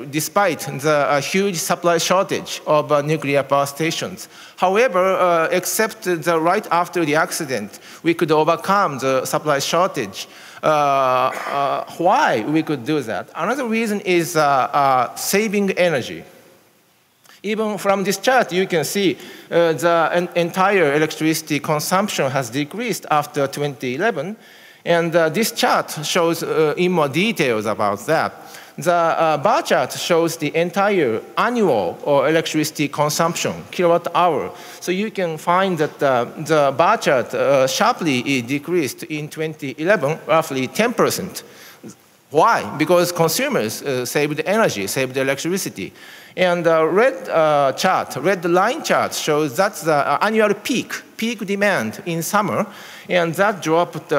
Speaker 5: despite the huge supply shortage of nuclear power stations. However, except right after the accident, we could overcome the supply shortage. Why we could do that? Another reason is saving energy. Even from this chart, you can see the entire electricity consumption has decreased after 2011. And this chart shows in more details about that. The bar chart shows the entire annual electricity consumption, kilowatt hour. So you can find that the bar chart sharply decreased in 2011, roughly 10%. Why? Because consumers saved energy, saved electricity. And the red line chart shows that's the annual peak demand in summer, and that dropped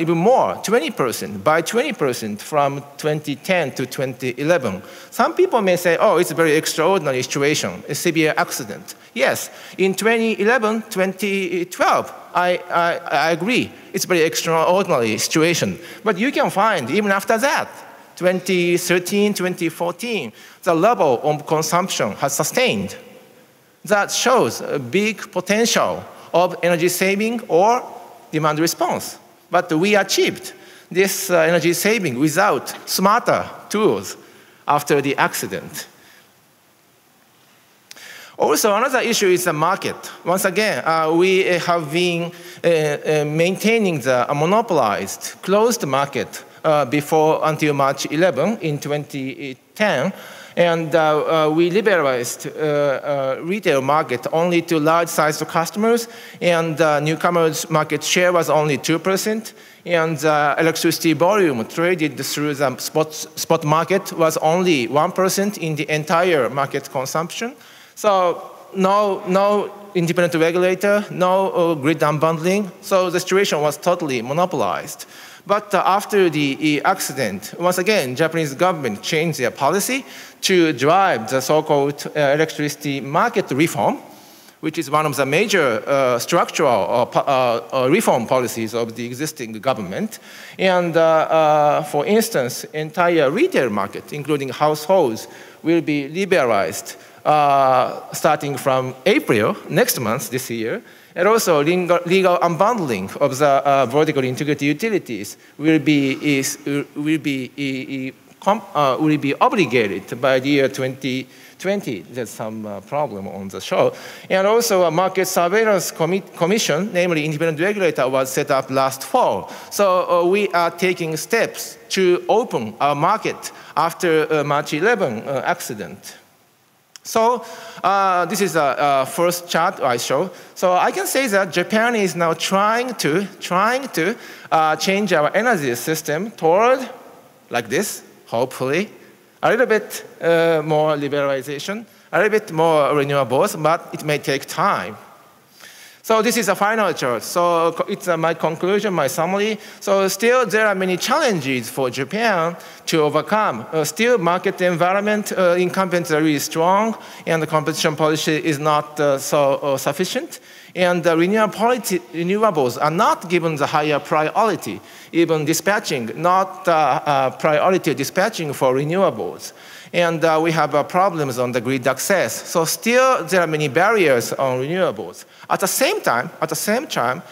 Speaker 5: even more, 20%, by 20% from 2010 to 2011. Some people may say, oh, it's a very extraordinary situation, a severe accident. Yes, in 2011, 2012, I agree, it's a very extraordinary situation. But you can find, even after that, 2013, 2014, the level of consumption has sustained. That shows a big potential of energy saving or demand response. But we achieved this energy saving without smarter tools after the accident. Also, another issue is the market. Once again, we have been maintaining the monopolized, closed market until March 11 in 2010. And we liberalized retail market only to large-sized customers, and newcomers' market share was only 2%, and electricity volume traded through the spot market was only 1% in the entire market consumption. So no independent regulator, no grid unbundling, so the situation was totally monopolized. But after the accident, once again, Japanese government changed their policy to drive the so-called electricity market reform, which is one of the major structural reform policies of the existing government. And for instance, entire retail market, including households, will be liberalized starting from April, next month, this year. And also, legal unbundling of the vertically integrated utilities will be obligated by the year 2020. There's some problem on the show. And also, a market surveillance commission, namely independent regulator, was set up last fall. So we are taking steps to open our market after March 11 accident. So this is the first chart I show. So I can say that Japan is now trying to change our energy system toward, like this, hopefully, a little bit more liberalization, a little bit more renewables, but it may take time. So this is a final chart. So it's my conclusion, my summary. So still there are many challenges for Japan to overcome. Still market environment incumbents are really strong, and the competition policy is not so sufficient. And the renewables are not given the higher priority, even dispatching, not priority dispatching for renewables. And we have problems on the grid access. So still there are many barriers on renewables. At the same time,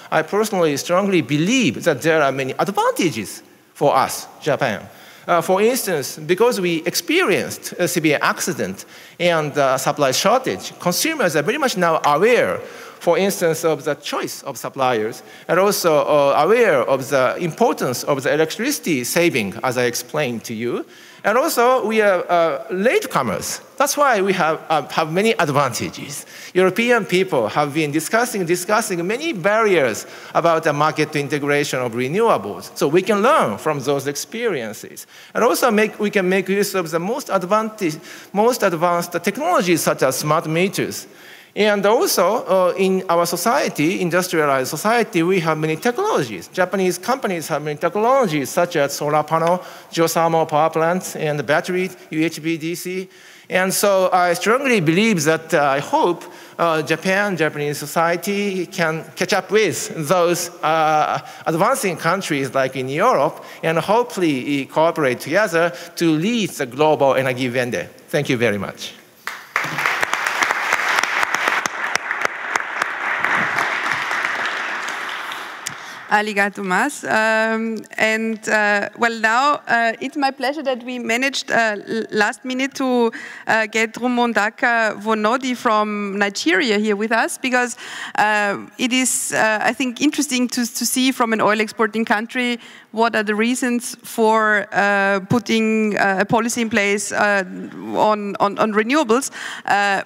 Speaker 5: I personally strongly believe that there are many advantages for us, Japan. For instance, because we experienced a severe accident and supply shortage, consumers are very much now aware, for instance, of the choice of suppliers, and also aware of the importance of the electricity saving, as I explained to you. And also, we are latecomers. That's why we have many advantages. European people have been discussing many barriers about the market integration of renewables. So we can learn from those experiences. And also, we can make use of the most advanced technologies, such as smart meters. And also, in our society, industrialized society, we have many technologies. Japanese companies have many technologies, such as solar panel, geothermal power plants, and battery, UHVDC. And so I strongly believe that I hope Japanese society can catch up with those advancing countries like in Europe, and hopefully cooperate together to lead the global energy vendor. Thank you very much.
Speaker 1: Arigato mas. Well, now it's my pleasure that we managed last minute to get Rumondaka Vonodi from Nigeria here with us, because it is, I think, interesting to see from an oil exporting country what are the reasons for putting a policy in place on renewables.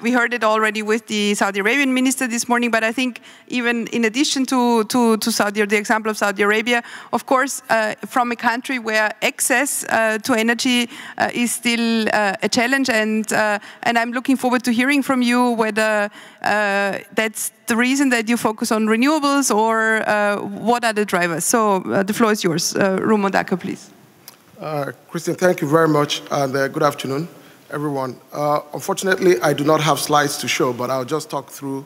Speaker 1: We heard it already with the Saudi Arabian minister this morning, but I think even in addition to Saudi, or the example of Saudi Arabia, of course, from a country where access to energy is still a challenge, and I'm looking forward to hearing from you whether that's the reason that you focus on renewables, or what are the drivers. So the floor is yours. Rumondaka, please.
Speaker 6: Christian, thank you very much, and good afternoon, everyone. Unfortunately, I do not have slides to show, but I'll just talk through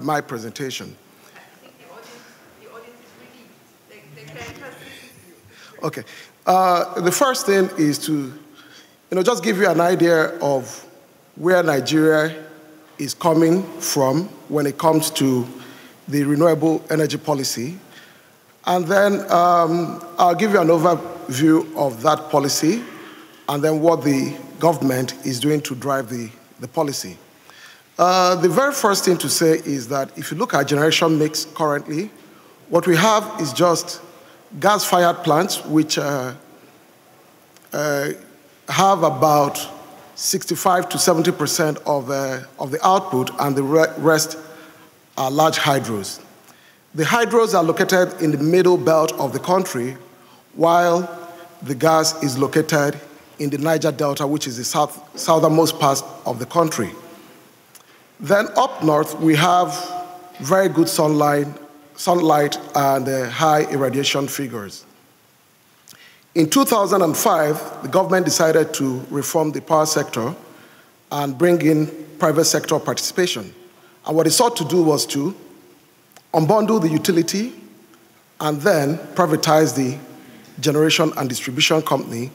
Speaker 6: my presentation. Okay. The first thing is to, just give you an idea of where Nigeria is coming from when it comes to the renewable energy policy. And then I'll give you an overview of that policy, and then what the government is doing to drive the policy. The very first thing to say is that if you look at generation mix currently, what we have is just gas-fired plants, which have about 65 to 70% of the output, and the rest are large hydros. The hydros are located in the middle belt of the country, while the gas is located in the Niger Delta, which is the southernmost part of the country. Then up north, we have very good sunlight and high irradiation figures. In 2005, the government decided to reform the power sector and bring in private sector participation. And what it sought to do was to unbundle the utility and then privatize the generation and distribution company,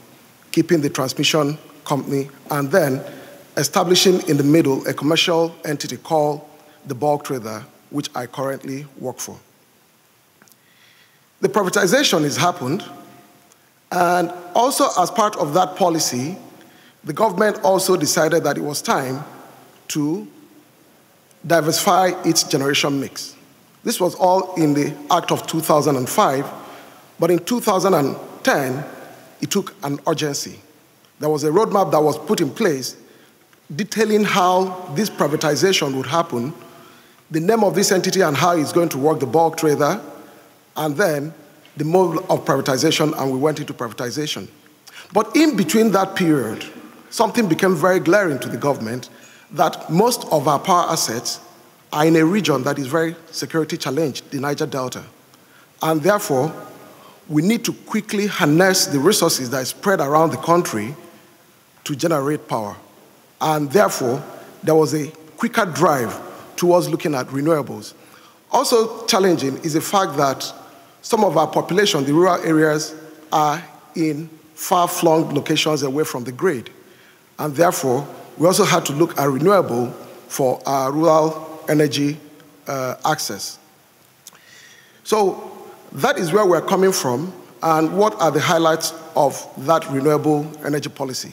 Speaker 6: keeping the transmission company, and then establishing in the middle a commercial entity called the bulk trader, which I currently work for. The privatization has happened, and also as part of that policy, the government also decided that it was time to diversify its generation mix. This was all in the Act of 2005, but in 2010, it took an urgency. There was a roadmap that was put in place detailing how this privatization would happen, the name of this entity and how it's going to work, the bulk trader, and then the mode of privatization, and we went into privatization. But in between that period, something became very glaring to the government, that most of our power assets are in a region that is very security challenged, the Niger Delta. And therefore, we need to quickly harness the resources that are spread around the country to generate power. And therefore, there was a quicker drive towards looking at renewables. Also challenging is the fact that some of our population, the rural areas, are in far-flung locations away from the grid. And therefore, we also had to look at renewable for our rural energy access. So that is where we're coming from, and what are the highlights of that renewable energy policy.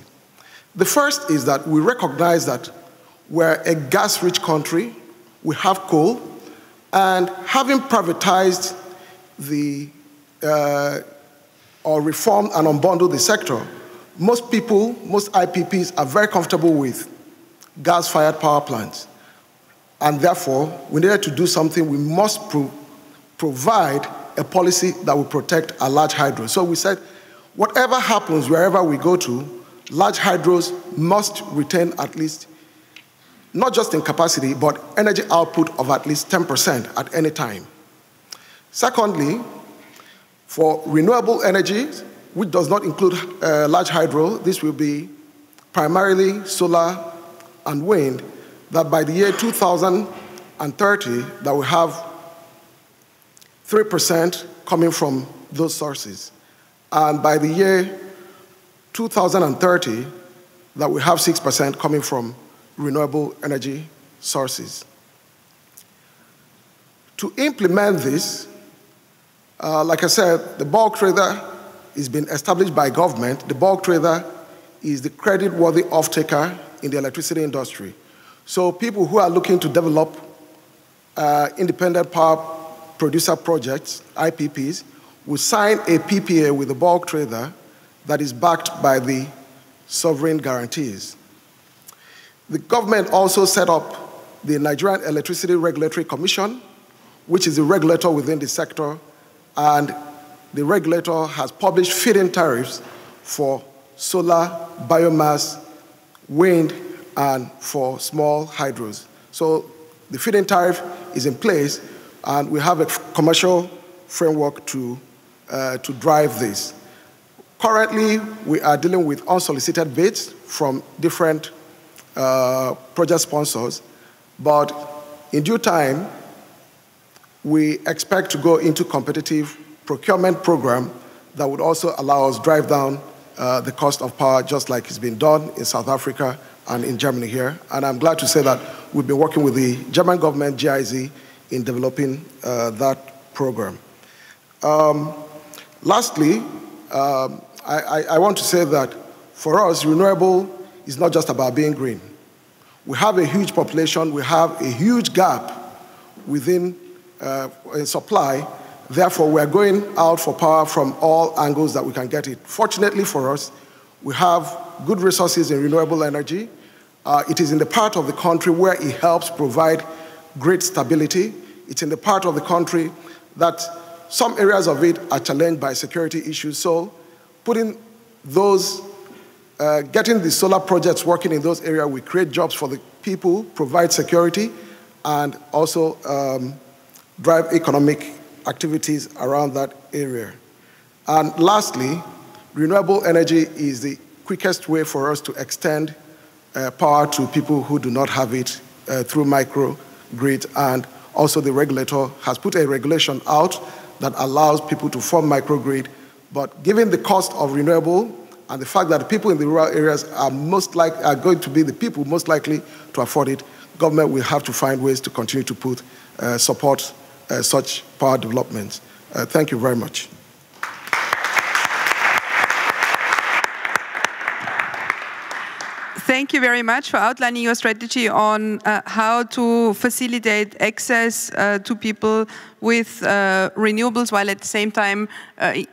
Speaker 6: The first is that we recognize that we're a gas-rich country, we have coal, and having privatized or reformed and unbundled the sector, most people, most IPPs are very comfortable with gas-fired power plants. And therefore, we needed to do something. We must provide a policy that will protect our large hydros. So we said, whatever happens, wherever we go to, large hydros must retain at least, not just in capacity, but energy output of at least 10% at any time. Secondly, for renewable energy, which does not include large hydro, this will be primarily solar and wind, that by the year 2030, that we have 3% coming from those sources. And by the year 2030, that we have 6% coming from renewable energy sources. To implement this, Like I said, the bulk trader is being established by government. The bulk trader is the credit-worthy off-taker in the electricity industry. So people who are looking to develop independent power producer projects, IPPs, will sign a PPA with the bulk trader that is backed by the sovereign guarantees. The government also set up the Nigerian Electricity Regulatory Commission, which is the regulator within the sector, and the regulator has published feed-in tariffs for solar, biomass, wind, and for small hydros. So the feed-in tariff is in place, and we have a commercial framework to drive this. Currently, we are dealing with unsolicited bids from different project sponsors, but in due time, we expect to go into competitive procurement program that would also allow us to drive down the cost of power, just like it's been done in South Africa and in Germany here. And I'm glad to say that we've been working with the German government, GIZ, in developing that program. Lastly, I want to say that for us, renewable is not just about being green. We have a huge population, we have a huge gap within in supply. Therefore, we are going out for power from all angles that we can get it. Fortunately for us, we have good resources in renewable energy. It is in the part of the country where it helps provide grid stability. It's in the part of the country that some areas of it are challenged by security issues. So putting those, getting the solar projects working in those areas will create jobs for the people, provide security, and also drive economic activities around that area. And lastly, renewable energy is the quickest way for us to extend power to people who do not have it through microgrid. And also the regulator has put a regulation out that allows people to form microgrid. But given the cost of renewable and the fact that the people in the rural areas are going to be the people most likely to afford it, government will have to find ways to continue to support such power developments. Thank you very much.
Speaker 1: Thank you very much for outlining your strategy on how to facilitate access to people with renewables while at the same time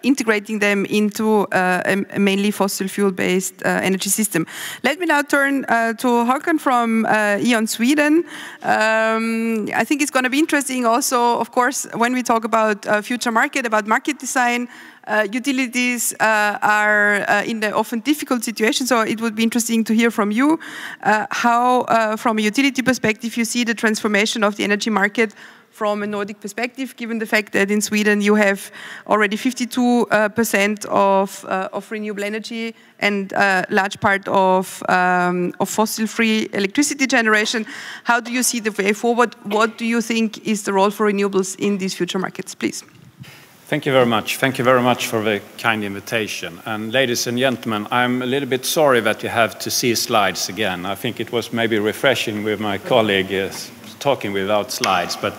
Speaker 1: integrating them into a mainly fossil fuel-based energy system. Let me now turn to Håkan from E.ON Sweden. I think it's going to be interesting also, of course, when we talk about future market, about market design. Utilities are in the often difficult situation, so it would be interesting to hear from you how, from a utility perspective, you see the transformation of the energy market from a Nordic perspective, given the fact that in Sweden you have already 52% of renewable energy and a large part of fossil-free electricity generation. How do you see the way forward? What do you think is the role for renewables in these future markets, please?
Speaker 7: Thank you very much. Thank you very much for the kind invitation. And ladies and gentlemen, I'm a little bit sorry that you have to see slides again. I think it was maybe refreshing with my colleague talking without slides, but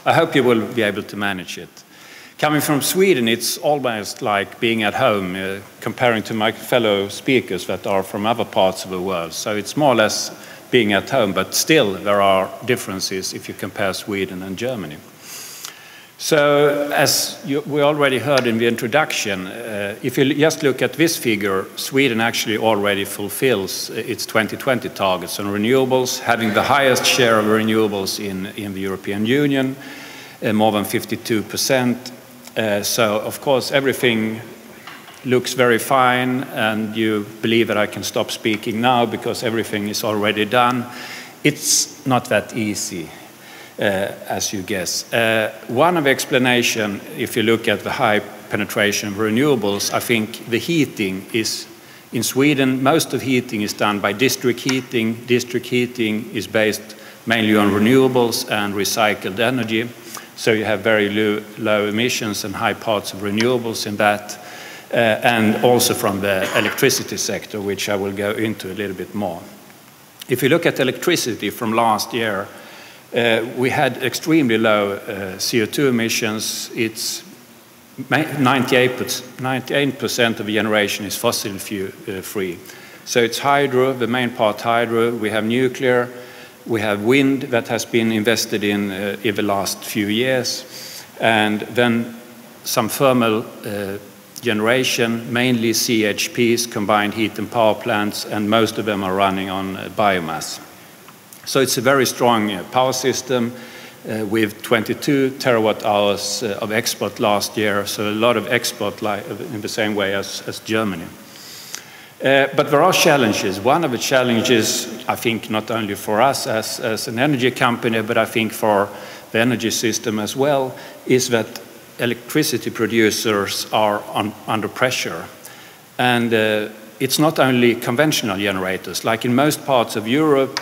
Speaker 7: I hope you will be able to manage it. Coming from Sweden, it's almost like being at home, comparing to my fellow speakers that are from other parts of the world. So it's more or less being at home, but still there are differences if you compare Sweden and Germany. So, as we already heard in the introduction, if you just look at this figure, Sweden actually already fulfills its 2020 targets on renewables, having the highest share of renewables in the European Union, more than 52%. So, of course, everything looks very fine, and you believe that I can stop speaking now because everything is already done. It's not that easy. As you guess. One of the explanations, if you look at the high penetration of renewables, I think the heating is, in Sweden, most of heating is done by district heating. District heating is based mainly on renewables and recycled energy. So you have very low emissions and high parts of renewables in that. And also from the electricity sector, which I will go into a little bit more. If you look at electricity from last year, we had extremely low CO2 emissions. It's 98% of the generation is fossil free. So it's hydro, the main part hydro, we have nuclear, we have wind that has been invested in the last few years, and then some thermal generation, mainly CHPs, combined heat and power plants, and most of them are running on biomass. So it's a very strong power system with 22 terawatt hours of export last year, so a lot of export in the same way as Germany. But there are challenges. One of the challenges, I think, not only for us as an energy company, but I think for the energy system as well, is that electricity producers are under pressure. And it's not only conventional generators. Like in most parts of Europe,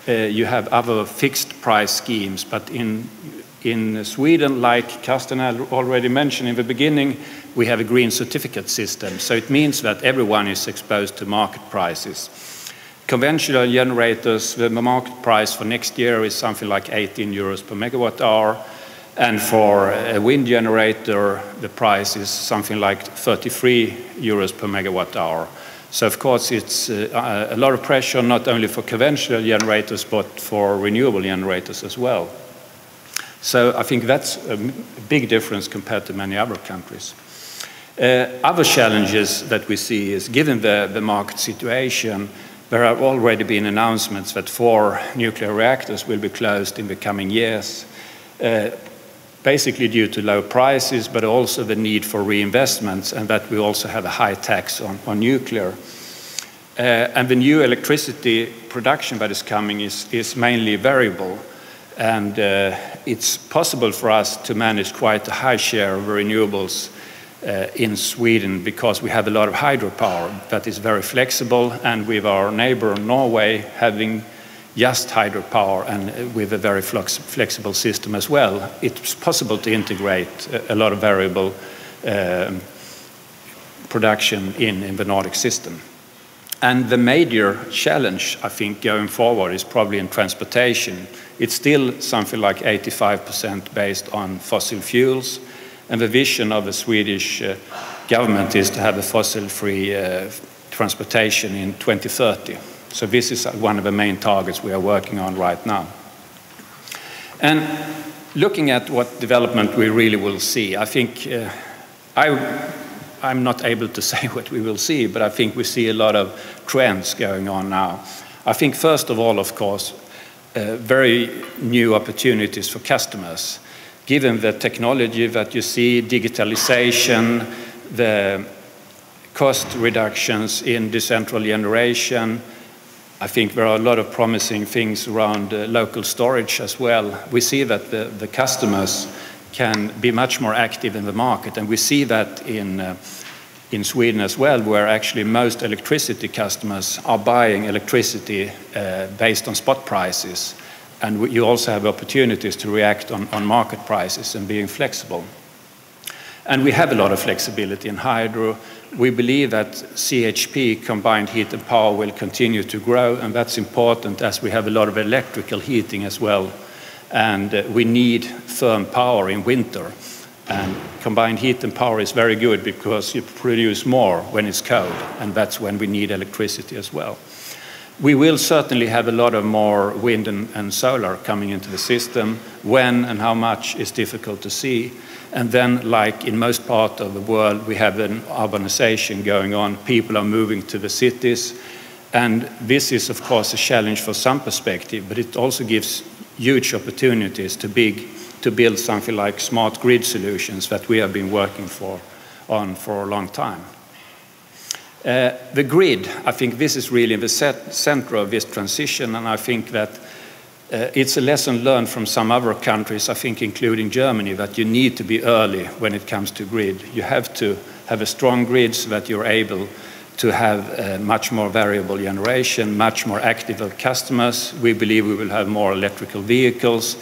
Speaker 7: you have other fixed price schemes, but in Sweden, like Carsten already mentioned in the beginning, we have a green certificate system. So it means that everyone is exposed to market prices. Conventional generators, the market price for next year is something like 18 euros per megawatt hour. And for a wind generator, the price is something like 33 euros per megawatt hour. So of course it's a lot of pressure, not only for conventional generators, but for renewable generators as well. So I think that's a big difference compared to many other countries. Other challenges that we see is, given the market situation, there have already been announcements that 4 nuclear reactors will be closed in the coming years, basically due to low prices, but also the need for reinvestments, and that we also have a high tax on nuclear. And the new electricity production that is coming is mainly variable, and it's possible for us to manage quite a high share of renewables in Sweden, because we have a lot of hydropower that is very flexible, and with our neighbor Norway having just hydropower and with a very flexible system as well, it's possible to integrate a lot of variable production in the Nordic system. And the major challenge, I think, going forward is probably in transportation. It's still something like 85% based on fossil fuels, and the vision of the Swedish government is to have a fossil-free transportation in 2030. So this is one of the main targets we are working on right now. And looking at what development we really will see, I think I'm not able to say what we will see, but I think we see a lot of trends going on now. I think first of all, of course, very new opportunities for customers. Given the technology that you see, digitalization, the cost reductions in decentral generation, I think there are a lot of promising things around local storage as well. We see that the customers can be much more active in the market, and we see that in Sweden as well, where actually most electricity customers are buying electricity based on spot prices. And you also have opportunities to react on market prices and being flexible. And we have a lot of flexibility in hydro. We believe that CHP, combined heat and power, will continue to grow, and that's important as we have a lot of electrical heating as well. And we need firm power in winter. And combined heat and power is very good because you produce more when it's cold, and that's when we need electricity as well. We will certainly have a lot of more wind and solar coming into the system. When and how much is difficult to see. And then, like in most parts of the world, we have an urbanization going on. People are moving to the cities. And this is, of course, a challenge for some perspective, but it also gives huge opportunities to build something like smart grid solutions that we have been working on for a long time. The grid, I think this is really the center of this transition, and I think that it's a lesson learned from some other countries, I think including Germany, that you need to be early when it comes to grid. You have to have a strong grid so that you're able to have much more variable generation, much more active customers. We believe we will have more electrical vehicles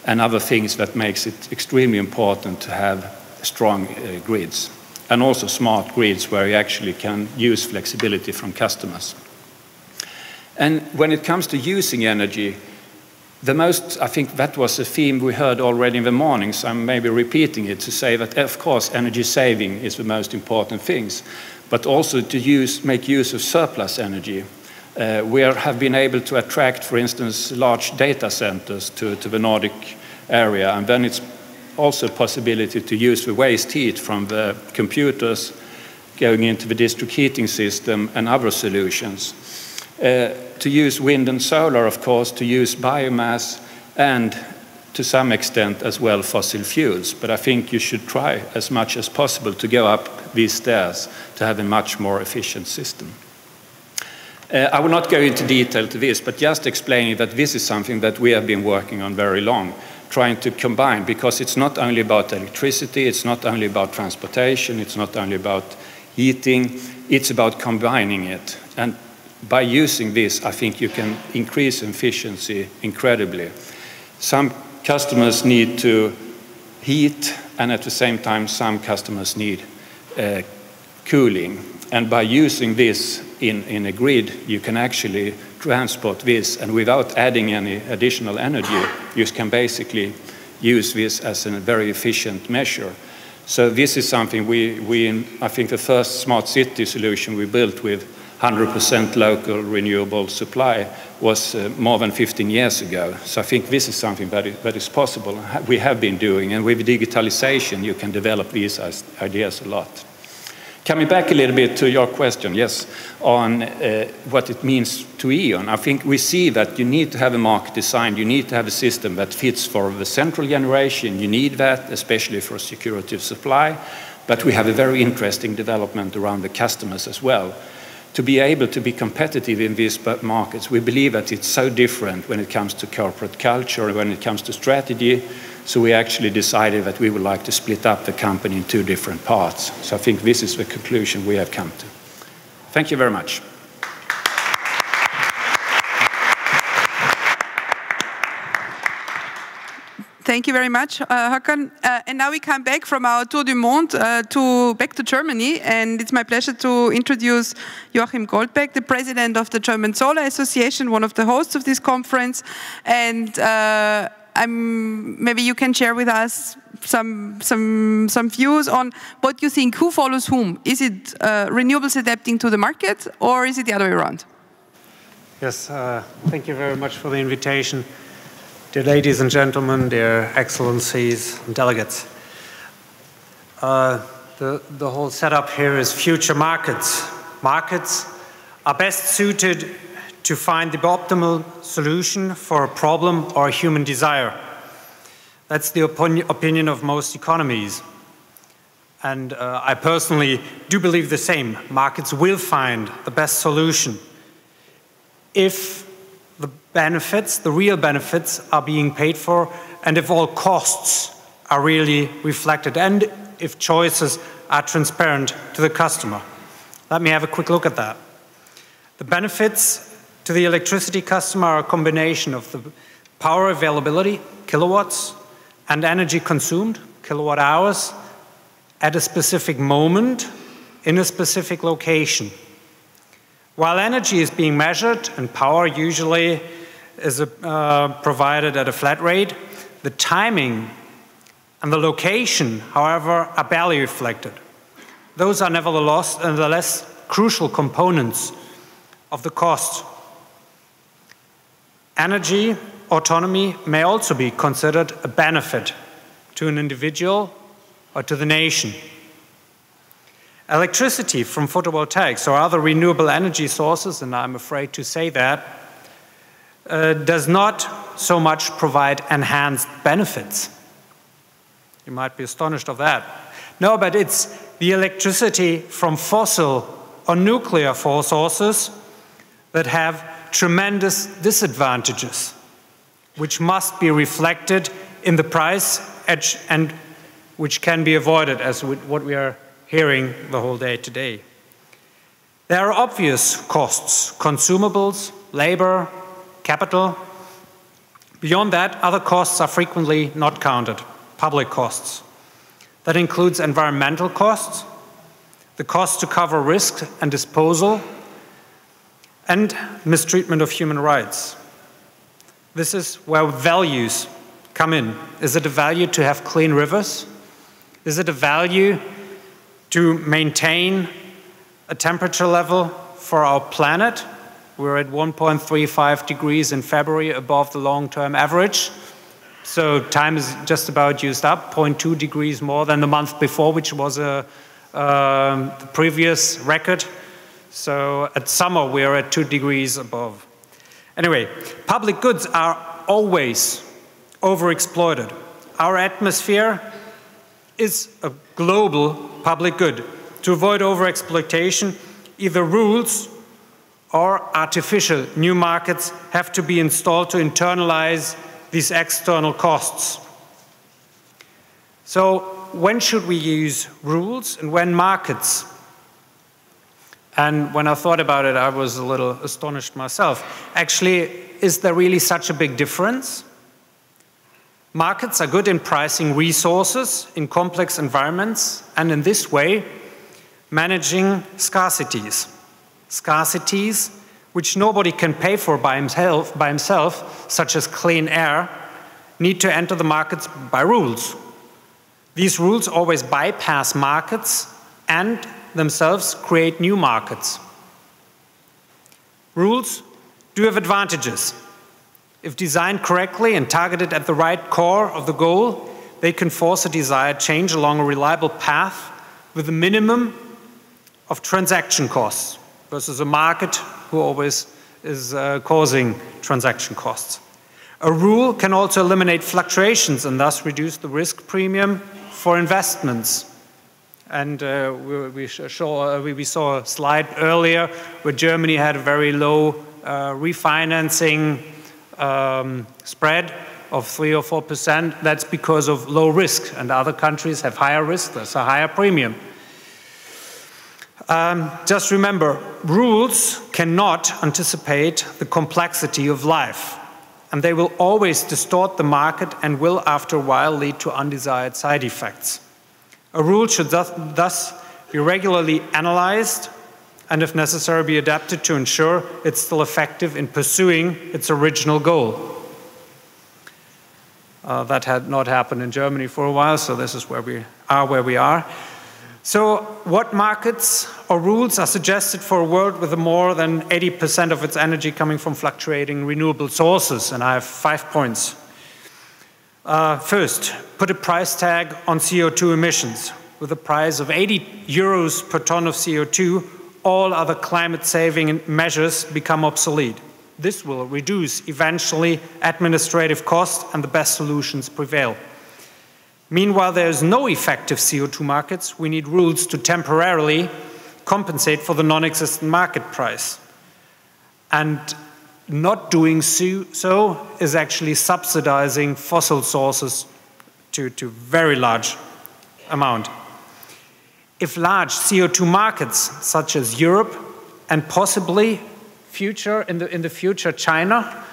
Speaker 7: and other things that makes it extremely important to have strong grids. And also smart grids where you actually can use flexibility from customers. And when it comes to using energy, I think that was a theme we heard already in the morning, so I'm maybe repeating it to say that, of course, energy saving is the most important things, but also to make use of surplus energy. We have been able to attract, for instance, large data centers to the Nordic area, and then it's also a possibility to use the waste heat from the computers going into the district heating system and other solutions. To use wind and solar, of course, to use biomass, and to some extent as well fossil fuels. But I think you should try as much as possible to go up these stairs to have a much more efficient system. I will not go into detail to this, but just explaining that this is something that we have been working on very long, trying to combine, because it's not only about electricity, it's not only about transportation, it's not only about heating, it's about combining it. And by using this, I think you can increase efficiency incredibly. Some customers need to heat, and at the same time, some customers need cooling. And by using this in a grid, you can actually transport this, and without adding any additional energy, you can basically use this as a very efficient measure. So this is something I think the first smart city solution we built with 100% local renewable supply was more than 15 years ago. So I think this is something that is possible. We have been doing, and with digitalization, you can develop these ideas a lot. Coming back a little bit to your question, yes, on what it means to E.ON, I think we see that you need to have a market design, you need to have a system that fits for the central generation, you need that, especially for security of supply, but we have a very interesting development around the customers as well. To be able to be competitive in these markets, we believe that it's so different when it comes to corporate culture, when it comes to strategy. So we actually decided that we would like to split up the company in two different parts. So I think this is the conclusion we have come to. Thank you very much.
Speaker 1: Thank you very much, Håkan. And now we come back from our Tour du Monde back to Germany, and it's my pleasure to introduce Joachim Goldbeck, the president of the German Solar Association, one of the hosts of this conference. And maybe you can share with us some views on what you think, who follows whom? Is it renewables adapting to the market, or is it the other way around?
Speaker 8: Yes, thank you very much for the invitation. Dear ladies and gentlemen, dear excellencies and delegates. The whole setup here is future markets. Markets are best suited to find the optimal solution for a problem or a human desire. That's the opinion of most economies. And I personally do believe the same. Markets will find the best solution if the benefits, the real benefits, are being paid for, and if all costs are really reflected, and if choices are transparent to the customer. Let me have a quick look at that. The benefits to the electricity customer are a combination of the power availability, kilowatts, and energy consumed, kilowatt hours, at a specific moment, in a specific location. While energy is being measured, and power usually is provided at a flat rate, the timing and the location, however, are barely reflected. Those are nevertheless crucial components of the cost. Energy autonomy may also be considered a benefit to an individual or to the nation. Electricity from photovoltaics or other renewable energy sources, and I'm afraid to say that, does not so much provide enhanced benefits. You might be astonished of that. No, but it's the electricity from fossil or nuclear sources that have tremendous disadvantages, which must be reflected in the price and which can be avoided, as what we are hearing the whole day today. There are obvious costs, consumables, labor, capital. Beyond that, other costs are frequently not counted, public costs. That includes environmental costs, the cost to cover risk and disposal, and mistreatment of human rights. This is where values come in. Is it a value to have clean rivers? Is it a value to maintain a temperature level for our planet? We're at 1.35 degrees in February above the long-term average. So time is just about used up, 0.2 degrees more than the month before, which was the previous record. So at summer, we're at 2 degrees above. Anyway, public goods are always overexploited. Our atmosphere is a global public good. To avoid overexploitation, either rules or artificial new markets have to be installed to internalize these external costs. So when should we use rules and when markets? And when I thought about it, I was a little astonished myself. Actually, is there really such a big difference? Markets are good in pricing resources in complex environments and in this way managing scarcities. Scarcities which nobody can pay for by himself, such as clean air, need to enter the markets by rules. These rules always bypass markets and themselves create new markets. Rules do have advantages. If designed correctly and targeted at the right core of the goal, they can force a desired change along a reliable path with a minimum of transaction costs versus a market who always is causing transaction costs. A rule can also eliminate fluctuations and thus reduce the risk premium for investments. And we saw a slide earlier where Germany had a very low refinancing spread of 3 or 4%. That's because of low risk, and other countries have higher risk, there's a higher premium. Just remember, rules cannot anticipate the complexity of life, and they will always distort the market and will, after a while, lead to undesired side effects. A rule should thus be regularly analyzed and, if necessary, be adapted to ensure it's still effective in pursuing its original goal. That had not happened in Germany for a while, so this is where we are. So what markets or rules are suggested for a world with more than 80% of its energy coming from fluctuating renewable sources? And I have 5 points. First, put a price tag on CO2 emissions. With a price of 80 euros per ton of CO2, all other climate-saving measures become obsolete. This will reduce, eventually, administrative costs and the best solutions prevail. Meanwhile, there is no effective CO2 markets. We need rules to temporarily compensate for the non-existent market price. And not doing so is actually subsidizing fossil sources to very large amount. If large CO2 markets, such as Europe and possibly in the future China,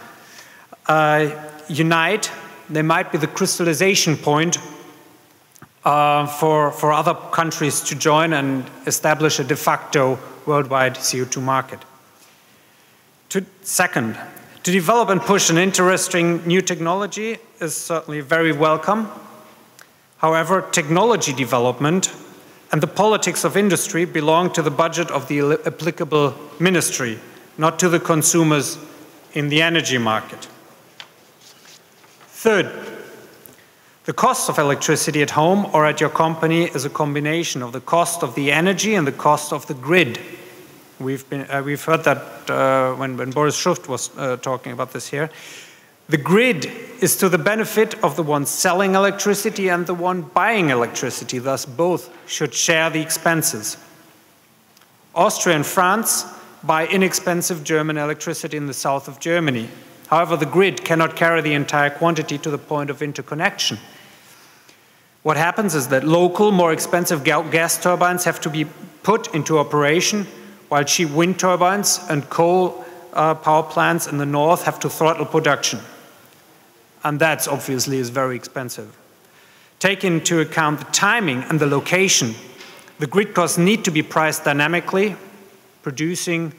Speaker 8: unite, they might be the crystallization point for other countries to join and establish a de facto worldwide CO2 market. Second, to develop and push an interesting new technology is certainly very welcome. However, technology development and the politics of industry belong to the budget of the applicable ministry, not to the consumers in the energy market. Third, the cost of electricity at home or at your company is a combination of the cost of the energy and the cost of the grid. We've heard that when Boris Schucht was talking about this here. The grid is to the benefit of the one selling electricity and the one buying electricity, thus both should share the expenses. Austria and France buy inexpensive German electricity in the south of Germany. However, the grid cannot carry the entire quantity to the point of interconnection. What happens is that local, more expensive gas turbines have to be put into operation, while cheap wind turbines and coal power plants in the north have to throttle production. And that obviously is very expensive. Take into account the timing and the location. The grid costs need to be priced dynamically, producing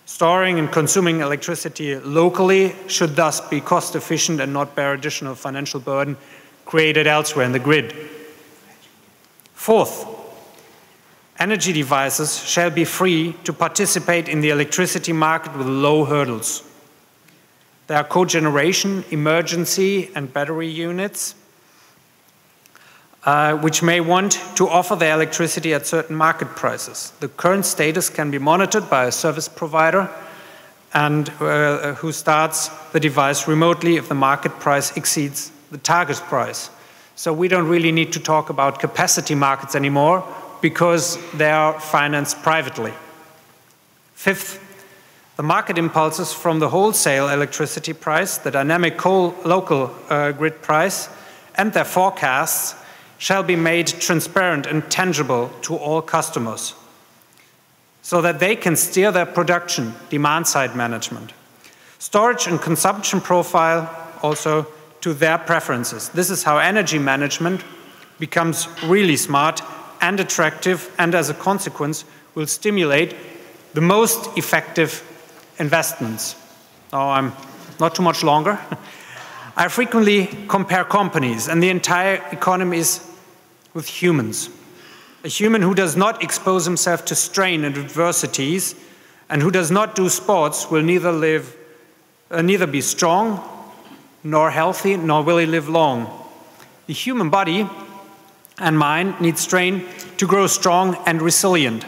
Speaker 8: Storing and consuming electricity locally should thus be cost efficient and not bear additional financial burden created elsewhere in the grid. Fourth, energy devices shall be free to participate in the electricity market with low hurdles. There are cogeneration, emergency, and battery units which may want to offer their electricity at certain market prices. The current status can be monitored by a service provider and who starts the device remotely if the market price exceeds the target price. So we don't really need to talk about capacity markets anymore because they are financed privately. Fifth, the market impulses from the wholesale electricity price, the dynamic local grid price, and their forecasts shall be made transparent and tangible to all customers so that they can steer their production, demand-side management. Storage and consumption profile also to their preferences. This is how energy management becomes really smart and attractive, and as a consequence will stimulate the most effective investments. Now I'm not too much longer. I frequently compare companies and the entire economies with humans. A human who does not expose himself to strain and adversities and who does not do sports will neither be strong nor healthy, nor will he live long. The human body and mind need strain to grow strong and resilient,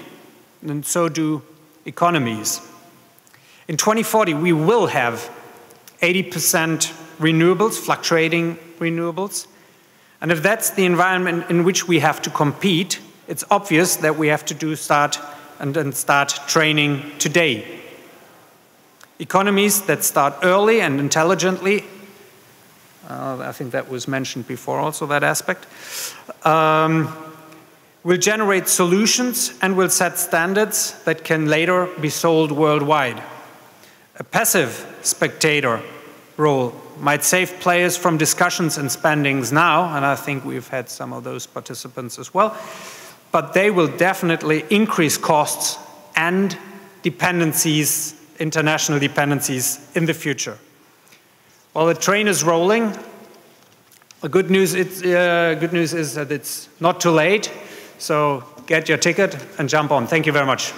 Speaker 8: and so do economies. In 2040, we will have 80% renewables, fluctuating renewables, and if that's the environment in which we have to compete, it's obvious that we have to start training today. Economies that start early and intelligently, I think that was mentioned before also, that aspect, will generate solutions and will set standards that can later be sold worldwide. A passive spectator role might save players from discussions and spendings now, and I think we've had some of those participants as well, but they will definitely increase costs and dependencies, international dependencies in the future. While the train is rolling, the good news is that it's not too late, so get your ticket and jump on. Thank you very much.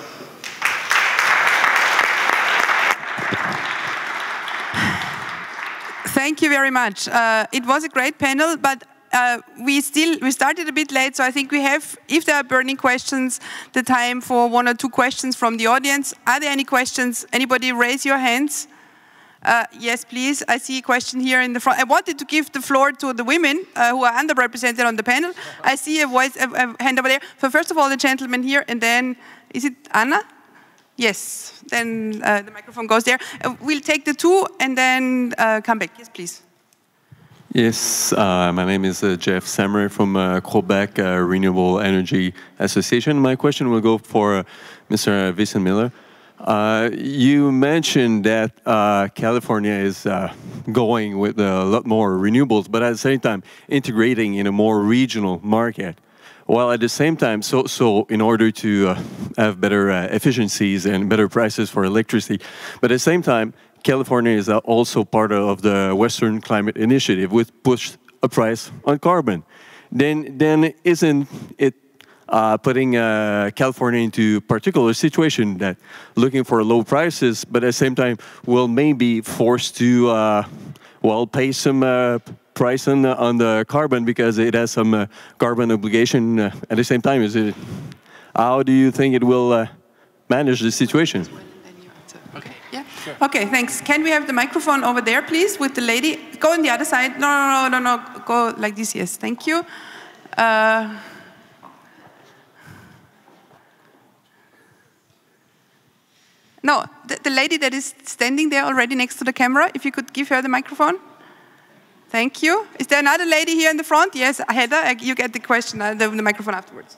Speaker 1: Thank you very much. It was a great panel, but we started a bit late, so I think we have, if there are burning questions, the time for 1 or 2 questions from the audience. Are there any questions? Anybody raise your hands? Yes, please. I see a question here in the front. I wanted to give the floor to the women who are underrepresented on the panel. I see a hand over there. So first of all, the gentleman here, and then, is it Anna? Yes, then the microphone goes there. We'll take the 2 and then come back. Yes, please.
Speaker 9: Yes, my name is Jeff Sammer from Quebec Renewable Energy Association. My question will go for Mr. Wiesenmüller. You mentioned that California is going with a lot more renewables, but at the same time integrating in a more regional market. While at the same time, so in order to have better efficiencies and better prices for electricity, but at the same time, California is also part of the Western Climate Initiative, which pushed a price on carbon. Then isn't it putting California into a particular situation that looking for low prices, but at the same time will maybe forced to pay some price on the carbon because it has some carbon obligation at the same time? How do you think it will manage the situation?
Speaker 1: Okay. Yeah. Sure. Okay. Thanks. Can we have the microphone over there, please, with the lady? Go on the other side. No. Go like this. Yes. Thank you. No, the lady that is standing there already next to the camera, if you could give her the microphone. Thank you. Is there another lady here in the front? Yes, Heather, you get the question, the microphone afterwards.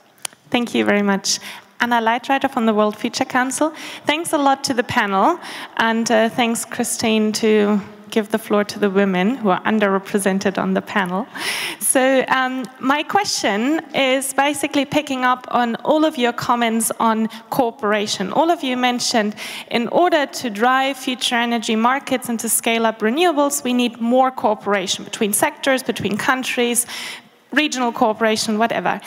Speaker 10: Thank you very much. Anna Leitreiter from the World Future Council. Thanks a lot to the panel, and thanks, Christine, to give the floor to the women who are underrepresented on the panel. So my question is basically picking up on all of your comments on cooperation. All of you mentioned in order to drive future energy markets and to scale up renewables, we need more cooperation between sectors, between countries, regional cooperation, whatever.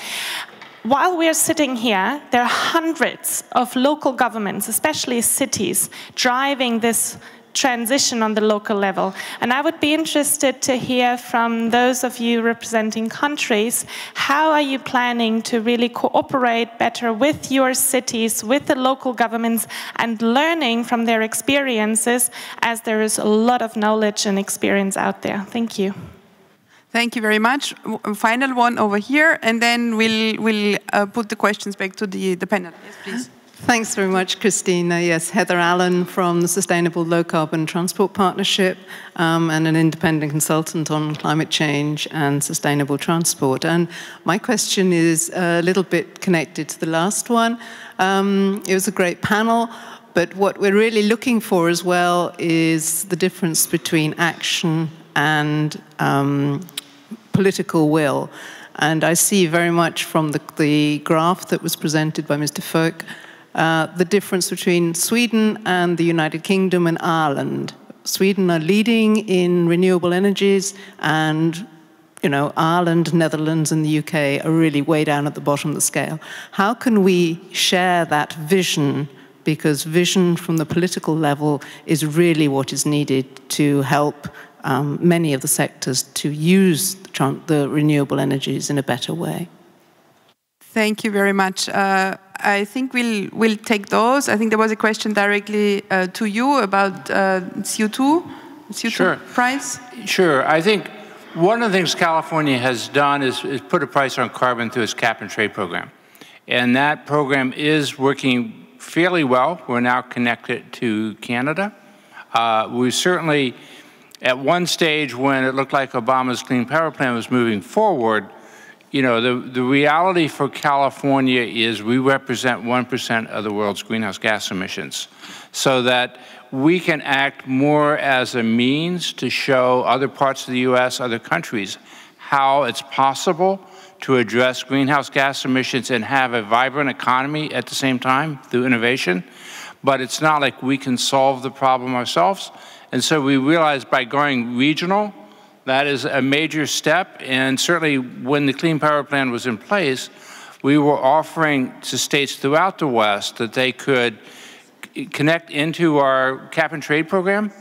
Speaker 10: While we're sitting here, there are hundreds of local governments, especially cities, driving this transition on the local level. And I would be interested to hear from those of you representing countries, how are you planning to really cooperate better with your cities, with the local governments, and learning from their experiences, as there is a lot of knowledge and experience out there. Thank you.
Speaker 1: Thank you very much. Final one over here, and then we'll put the questions back to the panel. Yes, please.
Speaker 11: Thanks very much, Christine. Yes, Heather Allen from the Sustainable Low Carbon Transport Partnership and an independent consultant on climate change and sustainable transport. And my question is a little bit connected to the last one. It was a great panel, but what we're really looking for as well is the difference between action and political will. And I see very much from the graph that was presented by Mr. Folk, the difference between Sweden and the United Kingdom and Ireland. Sweden are leading in renewable energies, and Ireland, Netherlands, and the UK are really way down at the bottom of the scale. How can we share that vision? Because vision from the political level is really what is needed to help many of the sectors to use the renewable energies in a better way.
Speaker 1: Thank you very much. I think we'll take those. I think there was a question directly to you about CO2
Speaker 3: Sure.
Speaker 1: price.
Speaker 3: Sure. I think one of the things California has done is put a price on carbon through its cap and trade program. And that program is working fairly well. We're now connected to Canada. We certainly, at one stage when it looked like Obama's Clean Power Plan was moving forward, the reality for California is we represent 1% of the world's greenhouse gas emissions, so that we can act more as a means to show other parts of the U.S., other countries, how it's possible to address greenhouse gas emissions and have a vibrant economy at the same time through innovation. But it's not like we can solve the problem ourselves. And so we realized by going regional, that is a major step. And certainly when the Clean Power Plan was in place, we were offering to states throughout the West that they could connect into our cap and trade program,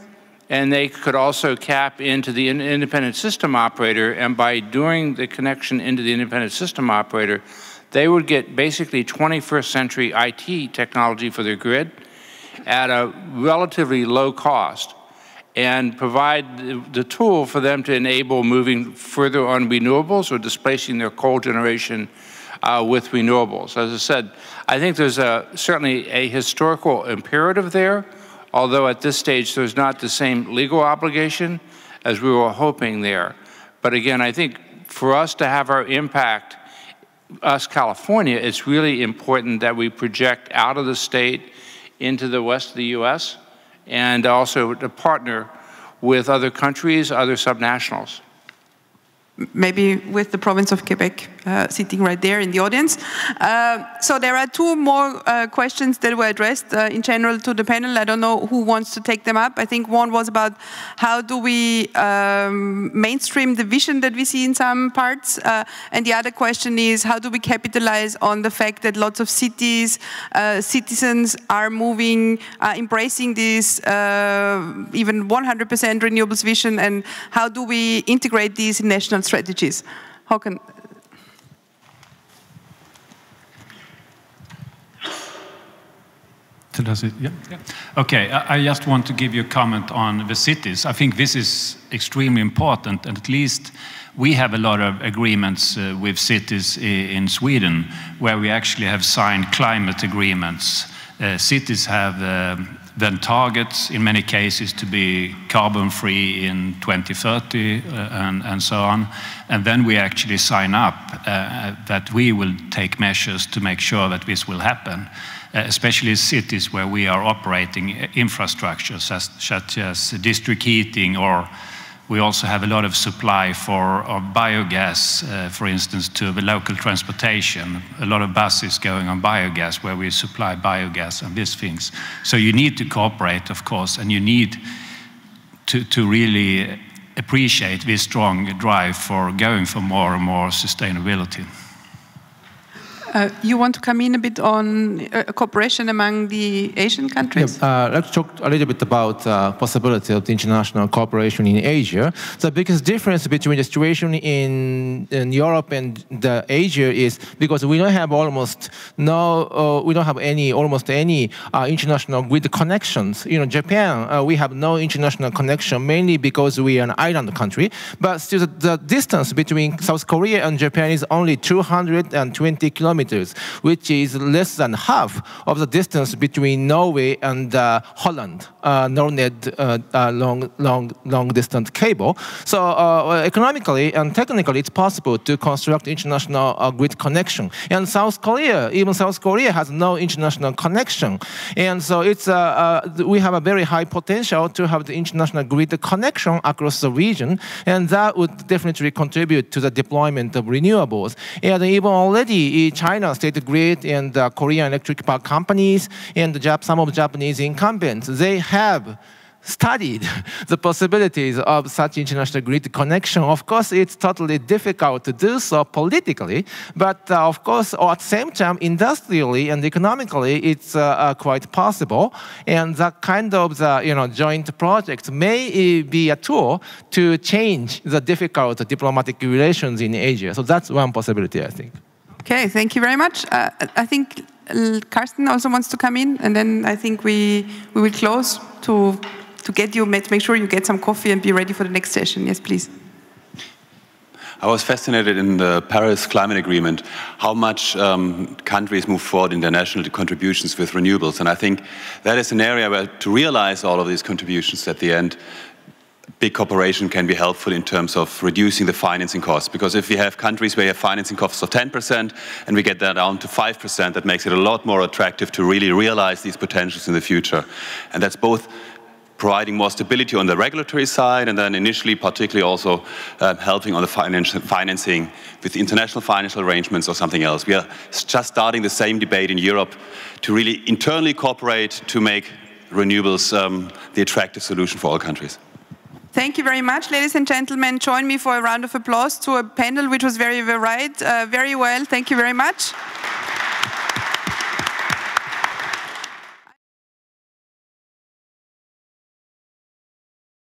Speaker 3: and they could also cap into the independent system operator. And by doing the connection into the independent system operator, they would get basically 21st century IT technology for their grid at a relatively low cost, and provide the tool for them to enable moving further on renewables or displacing their coal generation with renewables. As I said, I think there's certainly a historical imperative there, although at this stage there's not the same legal obligation as we were hoping there. But again, I think for us to have our impact, us California, it's really important that we project out of the state into the west of the U.S., and also to partner with other countries, other subnationals.
Speaker 1: Maybe with the province of Quebec sitting right there in the audience. So there are two more questions that were addressed in general to the panel. I don't know who wants to take them up. I think one was about how do we mainstream the vision that we see in some parts, and the other question is how do we capitalize on the fact that lots of cities, citizens are moving, embracing this even 100% renewables vision, and how do we integrate these in national strategies? Håkan.
Speaker 12: Does it? Yeah. Okay, I just want to give you a comment on the cities. I think this is extremely important, and at least we have a lot of agreements with cities in Sweden where we actually have signed climate agreements. Cities have then targets in many cases to be carbon-free in 2030 and so on. And then we actually sign up that we will take measures to make sure that this will happen, especially cities where we are operating infrastructures such as district heating, or we also have a lot of supply of biogas, for instance, to the local transportation. A lot of buses going on biogas where we supply biogas and these things. So you need to cooperate, of course, and you need to really appreciate this strong drive for going for more and more sustainability.
Speaker 1: You want to come in a bit on cooperation among the Asian countries?
Speaker 5: Let's talk a little bit about possibility of the international cooperation in Asia. The biggest difference between the situation in Europe and Asia is because we don't have almost any international grid connections. You know, Japan, we have no international connection mainly because we are an island country. But still, the distance between South Korea and Japan is only 220 kilometers. Which is less than half of the distance between Norway and Holland, Nordnet long-distance cable. So economically and technically, it's possible to construct international grid connection. And even South Korea has no international connection. And so it's we have a very high potential to have the international grid connection across the region, and that would definitely contribute to the deployment of renewables. And even already, China State Grid and Korean electric power companies and some of Japanese incumbents, they have studied the possibilities of such international grid connection. Of course, it's totally difficult to do so politically, but of course, or at the same time, industrially and economically, it's quite possible. And that kind of joint projects may be a tool to change the difficult diplomatic relations in Asia. So that's one possibility, I think.
Speaker 1: Okay, thank you very much. I think Carsten also wants to come in, and then I think we will close to make sure you get some coffee and be ready for the next session. Yes, please.
Speaker 2: I was fascinated in the Paris Climate Agreement how much countries move forward in their national contributions with renewables, and I think that is an area where to realize all of these contributions at the end, big cooperation can be helpful in terms of reducing the financing costs. Because if we have countries where you have financing costs of 10% and we get that down to 5%, that makes it a lot more attractive to really realize these potentials in the future. And that's both providing more stability on the regulatory side, and then initially, particularly also helping on the financing with international financial arrangements or something else. We are just starting the same debate in Europe to really internally cooperate to make renewables the attractive solution for all countries.
Speaker 1: Thank you very much, ladies and gentlemen. Join me for a round of applause to a panel which was very varied, very well. Thank you very much.